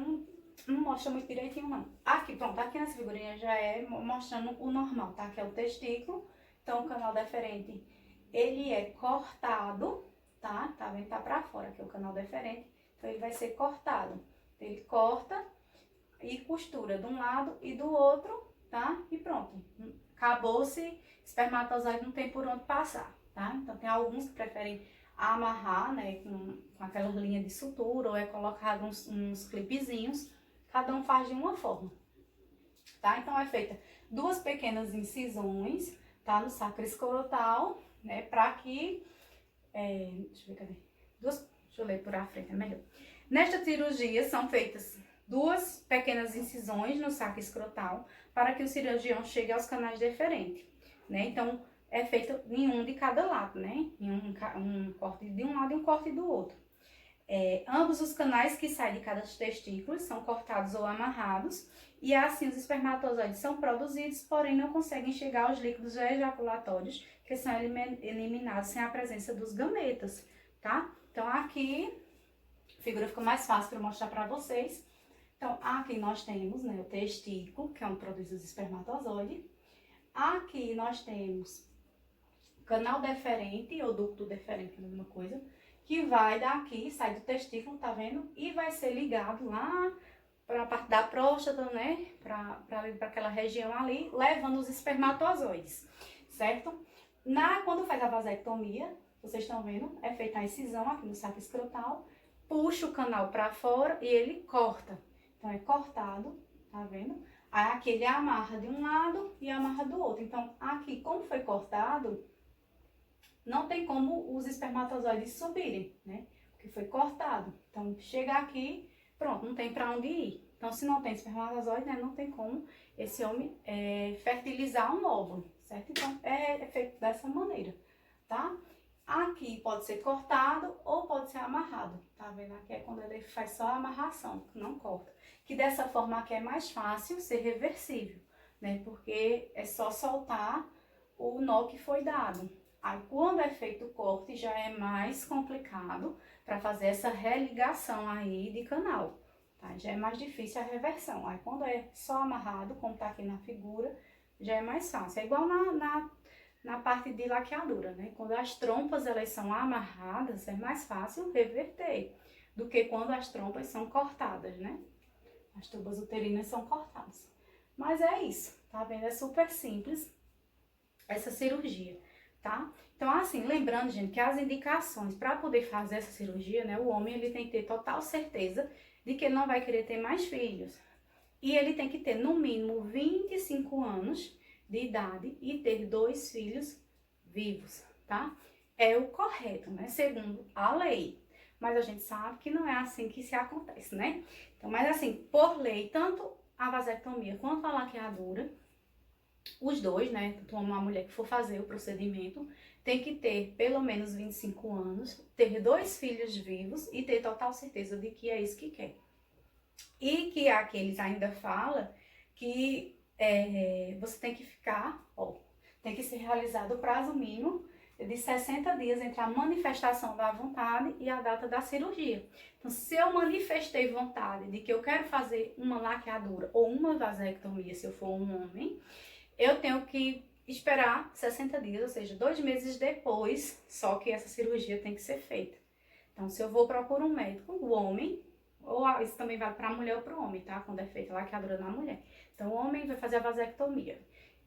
não mostra muito direitinho, não. Aqui, pronto, aqui nessa figurinha já é mostrando o normal, tá? Que é o testículo. Então, o canal deferente, ele é cortado, tá? Tá vendo? Tá pra fora aqui o canal deferente. Então, ele vai ser cortado. Ele corta e costura de um lado e do outro, tá? E pronto. Acabou-se, espermatozoide não tem por onde passar, tá? Então, tem alguns que preferem amarrar, né, com aquela linha de sutura, ou é colocado uns clipezinhos. Cada um faz de uma forma, tá? Então, é feita 2 pequenas incisões, tá? No sacro escrotal, né? Pra que... deixa eu ver, cadê? Deixa eu ler por a frente, é melhor. Nesta cirurgia, são feitas 2 pequenas incisões no saco escrotal para que o cirurgião chegue aos canais deferentes, né? Então, é feito em um de cada lado, né? Em um corte de um lado e um corte do outro. Ambos os canais que saem de cada testículo são cortados ou amarrados e assim os espermatozoides são produzidos, porém não conseguem chegar aos líquidos ejaculatórios que são eliminados sem a presença dos gametas, tá? Então aqui a figura fica mais fácil para mostrar para vocês. Então aqui nós temos, né, o testículo, que é onde produz os espermatozoides. Aqui nós temos canal deferente ou ducto deferente, alguma coisa, que vai daqui, sai do testículo, tá vendo? E vai ser ligado lá para a parte da próstata, né? Para aquela região ali, levando os espermatozoides, certo? Quando faz a vasectomia, vocês estão vendo, é feita a incisão aqui no saco escrotal, puxa o canal para fora e ele corta. Então, é cortado, tá vendo? Aí aqui ele amarra de um lado e amarra do outro. Então, aqui, como foi cortado, não tem como os espermatozoides subirem, né? Porque foi cortado. Então, chega aqui, pronto, não tem para onde ir. Então, se não tem espermatozoide, né, não tem como esse homem fertilizar um óvulo, certo? Então, é feito dessa maneira, tá? Aqui pode ser cortado ou pode ser amarrado, tá vendo? Aqui é quando ele faz só a amarração, não corta. Que dessa forma aqui é mais fácil ser reversível, né? Porque é só soltar o nó que foi dado. Aí, quando é feito o corte, já é mais complicado para fazer essa religação aí de canal, tá? Já é mais difícil a reversão. Aí, quando é só amarrado, como tá aqui na figura, já é mais fácil. É igual na parte de laqueadura, né? Quando as trompas, elas são amarradas, é mais fácil reverter do que quando as trompas são cortadas, né? As tubas uterinas são cortadas. Mas é isso, tá vendo? É super simples essa cirurgia, tá? Então, assim, lembrando, gente, que as indicações para poder fazer essa cirurgia, né, o homem ele tem que ter total certeza de que ele não vai querer ter mais filhos. E ele tem que ter, no mínimo, 25 anos de idade e ter 2 filhos vivos, tá? É o correto, né, segundo a lei. Mas a gente sabe que não é assim que se acontece, né? Então, mas assim, por lei, tanto a vasectomia quanto a laqueadura, os dois, né, tanto uma mulher que for fazer o procedimento, tem que ter pelo menos 25 anos, ter 2 filhos vivos e ter total certeza de que é isso que quer. E que aqui eles ainda falam que você tem que ficar, tem que ser realizado o prazo mínimo de 60 dias entre a manifestação da vontade e a data da cirurgia. Então, se eu manifestei vontade de que eu quero fazer uma laqueadura ou uma vasectomia, se eu for um homem, eu tenho que esperar 60 dias, ou seja, 2 meses depois, só que essa cirurgia tem que ser feita. Então, se eu vou procurar um médico, o homem, ou isso também vale para a mulher ou para o homem, tá? Quando é feita a laqueadura na mulher. Então, o homem vai fazer a vasectomia.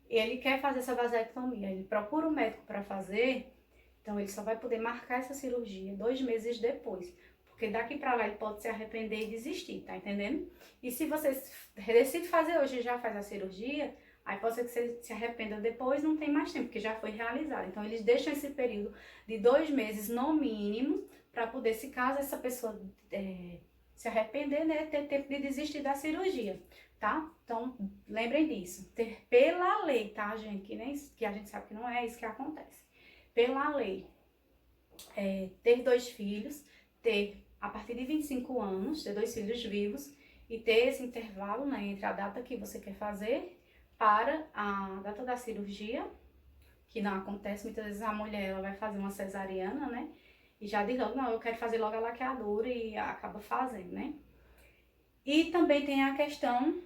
Ele quer fazer essa vasectomia, ele procura um médico para fazer, então ele só vai poder marcar essa cirurgia 2 meses depois. Porque daqui para lá ele pode se arrepender e desistir, tá entendendo? E se você decide fazer hoje e já faz a cirurgia, aí pode ser que você se arrependa depois, não tem mais tempo, porque já foi realizado. Então, eles deixam esse período de 2 meses no mínimo, para poder, se caso essa pessoa se arrepender, né, ter tempo de desistir da cirurgia, tá? Então, lembrem disso. Ter pela lei, tá, gente? Que a gente sabe que não é isso que acontece. Pela lei, ter 2 filhos, ter a partir de 25 anos, ter 2 filhos vivos e ter esse intervalo, né, entre a data que você quer fazer para a data da cirurgia, que não acontece, muitas vezes a mulher ela vai fazer uma cesariana, né, e já diz logo, não, eu quero fazer logo a laqueadura e acaba fazendo, né. E também tem a questão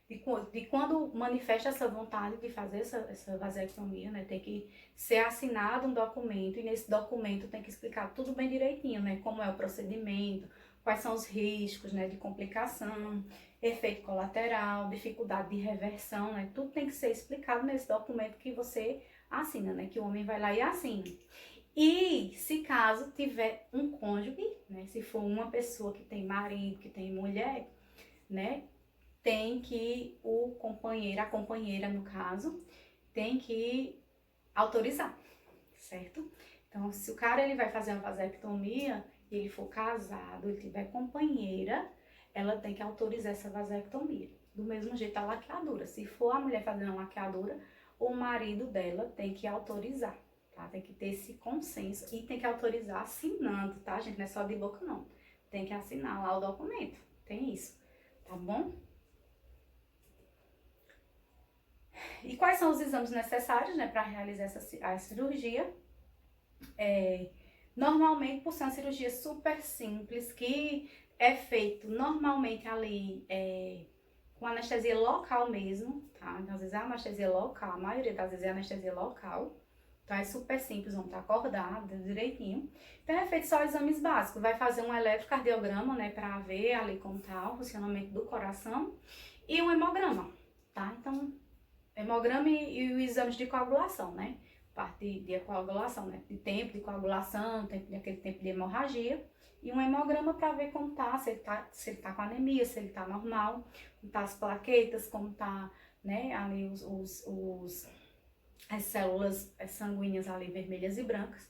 de quando manifesta essa vontade de fazer essa vasectomia, né, tem que ser assinado um documento, e nesse documento tem que explicar tudo bem direitinho, né, como é o procedimento, quais são os riscos, né, de complicação, efeito colateral, dificuldade de reversão, né, tudo tem que ser explicado nesse documento que você assina, né, que o homem vai lá e assina. E se caso tiver um cônjuge, né, se for uma pessoa que tem marido, que tem mulher, né, tem que o companheiro, a companheira no caso, tem que autorizar, certo? Então, se o cara ele vai fazer uma vasectomia e ele for casado, ele tiver companheira, ela tem que autorizar essa vasectomia. Do mesmo jeito a laqueadura. Se for a mulher fazendo a laqueadura, o marido dela tem que autorizar, tá? Tem que ter esse consenso e tem que autorizar assinando, tá, gente? Não é só de boca, não. Tem que assinar lá o documento. Tem isso, tá bom? E quais são os exames necessários, né, para realizar a cirurgia? Normalmente, por ser uma cirurgia super simples, que é feito normalmente ali com anestesia local mesmo, tá? Então, às vezes é anestesia local, a maioria das vezes é anestesia local. Então, é super simples, vão estar acordados direitinho. Então, é feito só exames básicos. Vai fazer um eletrocardiograma, né, para ver ali como tá o funcionamento do coração. E um hemograma, tá? Então, hemograma e os exames de coagulação, né? Parte de coagulação, né? De tempo de coagulação, aquele tempo de hemorragia. E um hemograma para ver como tá, se ele tá com anemia, se ele tá normal, como tá as plaquetas, como tá, né, ali as células sanguíneas ali vermelhas e brancas.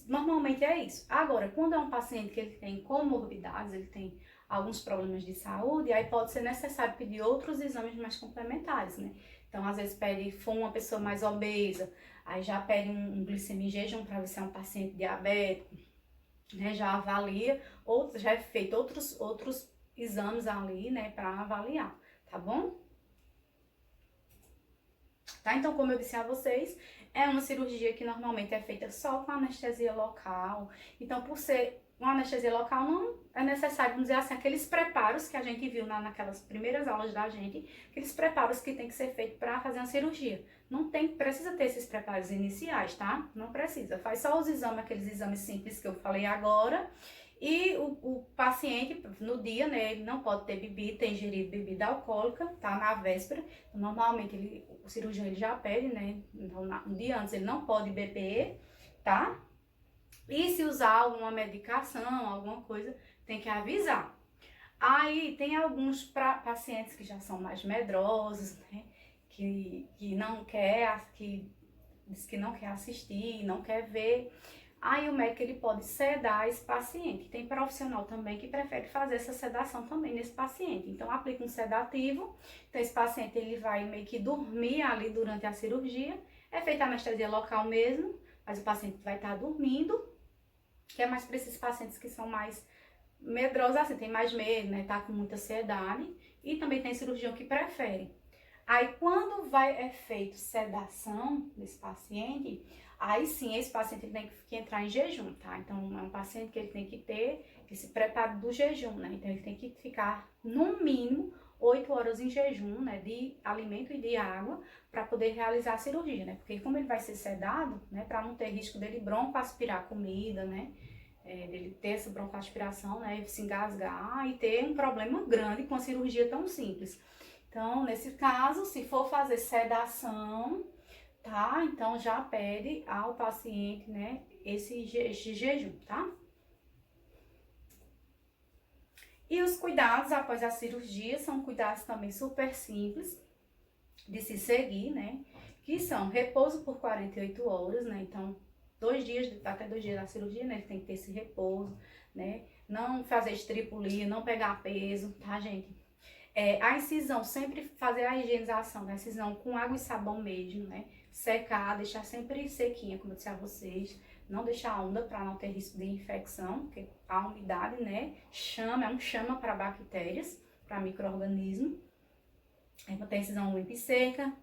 Normalmente é isso. Agora, quando é um paciente que ele tem comorbidades, ele tem alguns problemas de saúde, aí pode ser necessário pedir outros exames mais complementares, né? Então, às vezes pede, for uma pessoa mais obesa, aí já pede um glicemia em jejum para ver se é um paciente diabético, né? Já avalia, ou já é feito outros exames ali, né, para avaliar, tá bom? Tá? Então, como eu disse a vocês, é uma cirurgia que normalmente é feita só com anestesia local. Então, por ser uma anestesia local, não é necessário, vamos dizer assim, aqueles preparos que a gente viu naquelas primeiras aulas da gente, aqueles preparos que tem que ser feito para fazer uma cirurgia. Não precisa ter esses preparos iniciais, tá? Não precisa. Faz só os exames, aqueles exames simples que eu falei agora. E o paciente, no dia, né, ele não pode ter bebido, ter ingerido bebida alcoólica, tá? Na véspera. Normalmente, o cirurgião ele já pede, né? Então, um dia antes ele não pode beber, tá? E se usar alguma medicação, alguma coisa, tem que avisar. Aí, tem alguns pacientes que já são mais medrosos, né? Que não quer, que diz que não quer assistir, não quer ver. Aí o médico ele pode sedar esse paciente. Tem profissional também que prefere fazer essa sedação também nesse paciente. Então aplica um sedativo. Então esse paciente ele vai meio que dormir ali durante a cirurgia. É feita a anestesia local mesmo, mas o paciente vai estar dormindo. Que é mais para esses pacientes que são mais medrosos, assim, tem mais medo, né? Tá com muita ansiedade. E também tem cirurgião que prefere. Aí quando é feito sedação desse paciente, aí sim esse paciente tem que entrar em jejum, tá? Então é um paciente que ele tem que ter esse preparo do jejum, né? Então ele tem que ficar no mínimo 8 horas em jejum, né? De alimento e de água para poder realizar a cirurgia, né? Porque como ele vai ser sedado, né? Para não ter risco dele broncoaspirar comida, né? Dele ter essa broncoaspiração, né? Se engasgar e ter um problema grande com a cirurgia tão simples. Então, nesse caso, se for fazer sedação, tá? Então, já pede ao paciente, né, esse jejum, tá? E os cuidados após a cirurgia são cuidados também super simples de se seguir, né? Que são repouso por 48 horas, né? Então, até 2 dias da cirurgia, né? Ele tem que ter esse repouso, né? Não fazer estripulia, não pegar peso, tá, gente? A incisão, sempre fazer a higienização da incisão com água e sabão mesmo, né? Secar, deixar sempre sequinha, como eu disse a vocês. não deixar onda para não ter risco de infecção, porque a umidade, né, é um chama para bactérias, para micro-organismos. Tem incisão limpa e seca.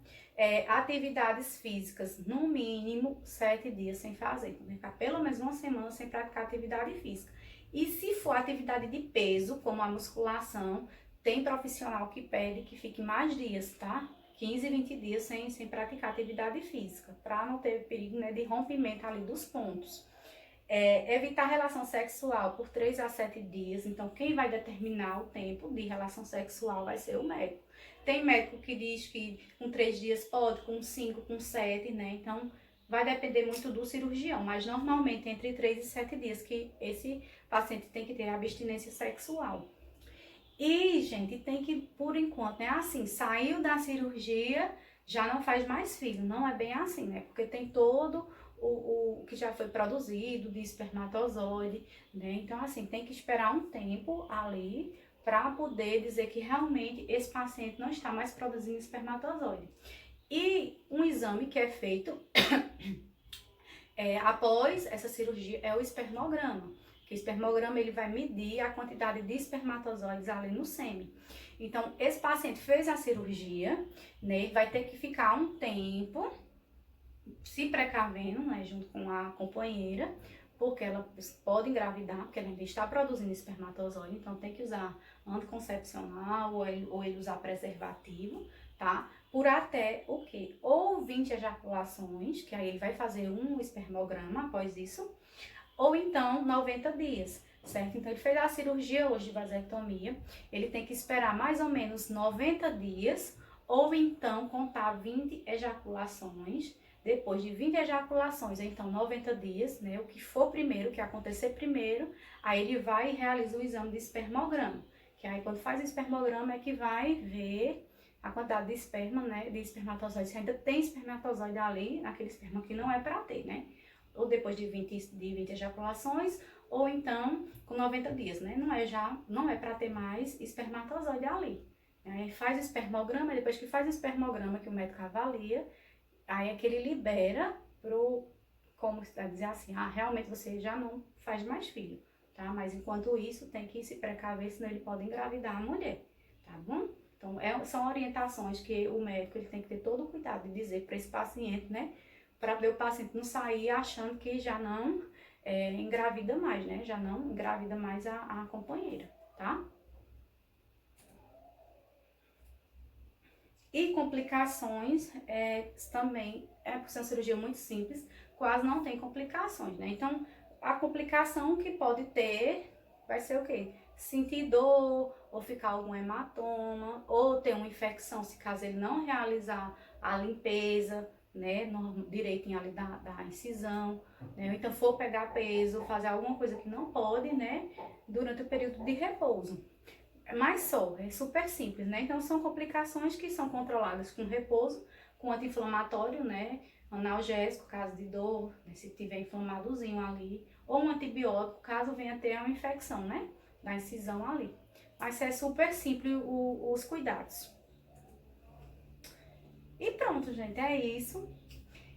Atividades físicas, no mínimo 7 dias sem fazer. Tem que ficar pelo menos uma semana sem praticar atividade física. E se for atividade de peso, como a musculação, tem profissional que pede que fique mais dias, tá? 15, 20 dias sem praticar atividade física, para não ter perigo, né, de rompimento ali dos pontos. Evitar relação sexual por 3 a 7 dias. Então, quem vai determinar o tempo de relação sexual vai ser o médico. Tem médico que diz que com 3 dias pode, com 5, com 7, né? Então, vai depender muito do cirurgião, mas normalmente entre 3 e 7 dias que esse paciente tem que ter abstinência sexual. E, gente, tem que, por enquanto, né? Assim, saiu da cirurgia, já não faz mais filho. Não é bem assim, né? Porque tem todo o que já foi produzido de espermatozoide, né? Então, assim, tem que esperar um tempo ali para poder dizer que realmente esse paciente não está mais produzindo espermatozoide. E um exame que é feito após essa cirurgia é o espermograma. O espermograma ele vai medir a quantidade de espermatozoides ali no sêmen. Então, esse paciente fez a cirurgia, né, ele vai ter que ficar um tempo se precavendo, né, junto com a companheira, porque ela pode engravidar, porque ela ainda está produzindo espermatozoide, então tem que usar anticoncepcional ou ele usar preservativo, tá? Por até o quê? Ou 20 ejaculações, que aí ele vai fazer um espermograma após isso, ou então 90 dias, certo? Então ele fez a cirurgia hoje de vasectomia, ele tem que esperar mais ou menos 90 dias, ou então contar 20 ejaculações. Depois de 20 ejaculações, então 90 dias, né, o que for primeiro, o que acontecer primeiro, aí ele vai e realiza o exame de espermograma. Que aí quando faz o espermograma é que vai ver a quantidade de esperma, né, de espermatozoide. Se ainda tem espermatozoide ali, naquele esperma que não é para ter, né? Ou depois de 20 ejaculações, ou então com 90 dias, né? Não é para ter mais espermatozoide ali. Aí faz o espermograma, depois que faz o espermograma que o médico avalia, aí é que ele libera como se dizer assim, realmente você já não faz mais filho, tá? Mas enquanto isso, tem que se precaver, senão ele pode engravidar a mulher, tá bom? Então, são orientações que o médico ele tem que ter todo o cuidado de dizer para esse paciente, né? Para ver o paciente não sair achando que já não engravida mais, né? Já não engravida mais a companheira, tá? E complicações também, por ser uma cirurgia muito simples, quase não tem complicações, né? Então, a complicação que pode ter vai ser o quê? Sentir dor, ou ficar algum hematoma, ou ter uma infecção, se caso ele não realizar a limpeza, né, direitinho ali da incisão, né? Ou então for pegar peso, fazer alguma coisa que não pode, né, durante o período de repouso. Mas só, é super simples, né? Então são complicações que são controladas com repouso, com anti-inflamatório, né? Analgésico, caso de dor, né? Se tiver inflamadozinho ali, ou um antibiótico, caso venha ter uma infecção, né? Da incisão ali. Mas é super simples os cuidados. E pronto, gente, é isso.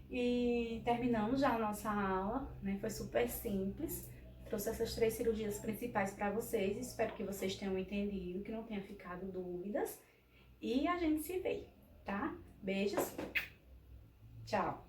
E terminamos já a nossa aula, né? Foi super simples. Trouxe essas 3 cirurgias principais para vocês. Espero que vocês tenham entendido, que não tenha ficado dúvidas. E a gente se vê, tá? Beijos. Tchau.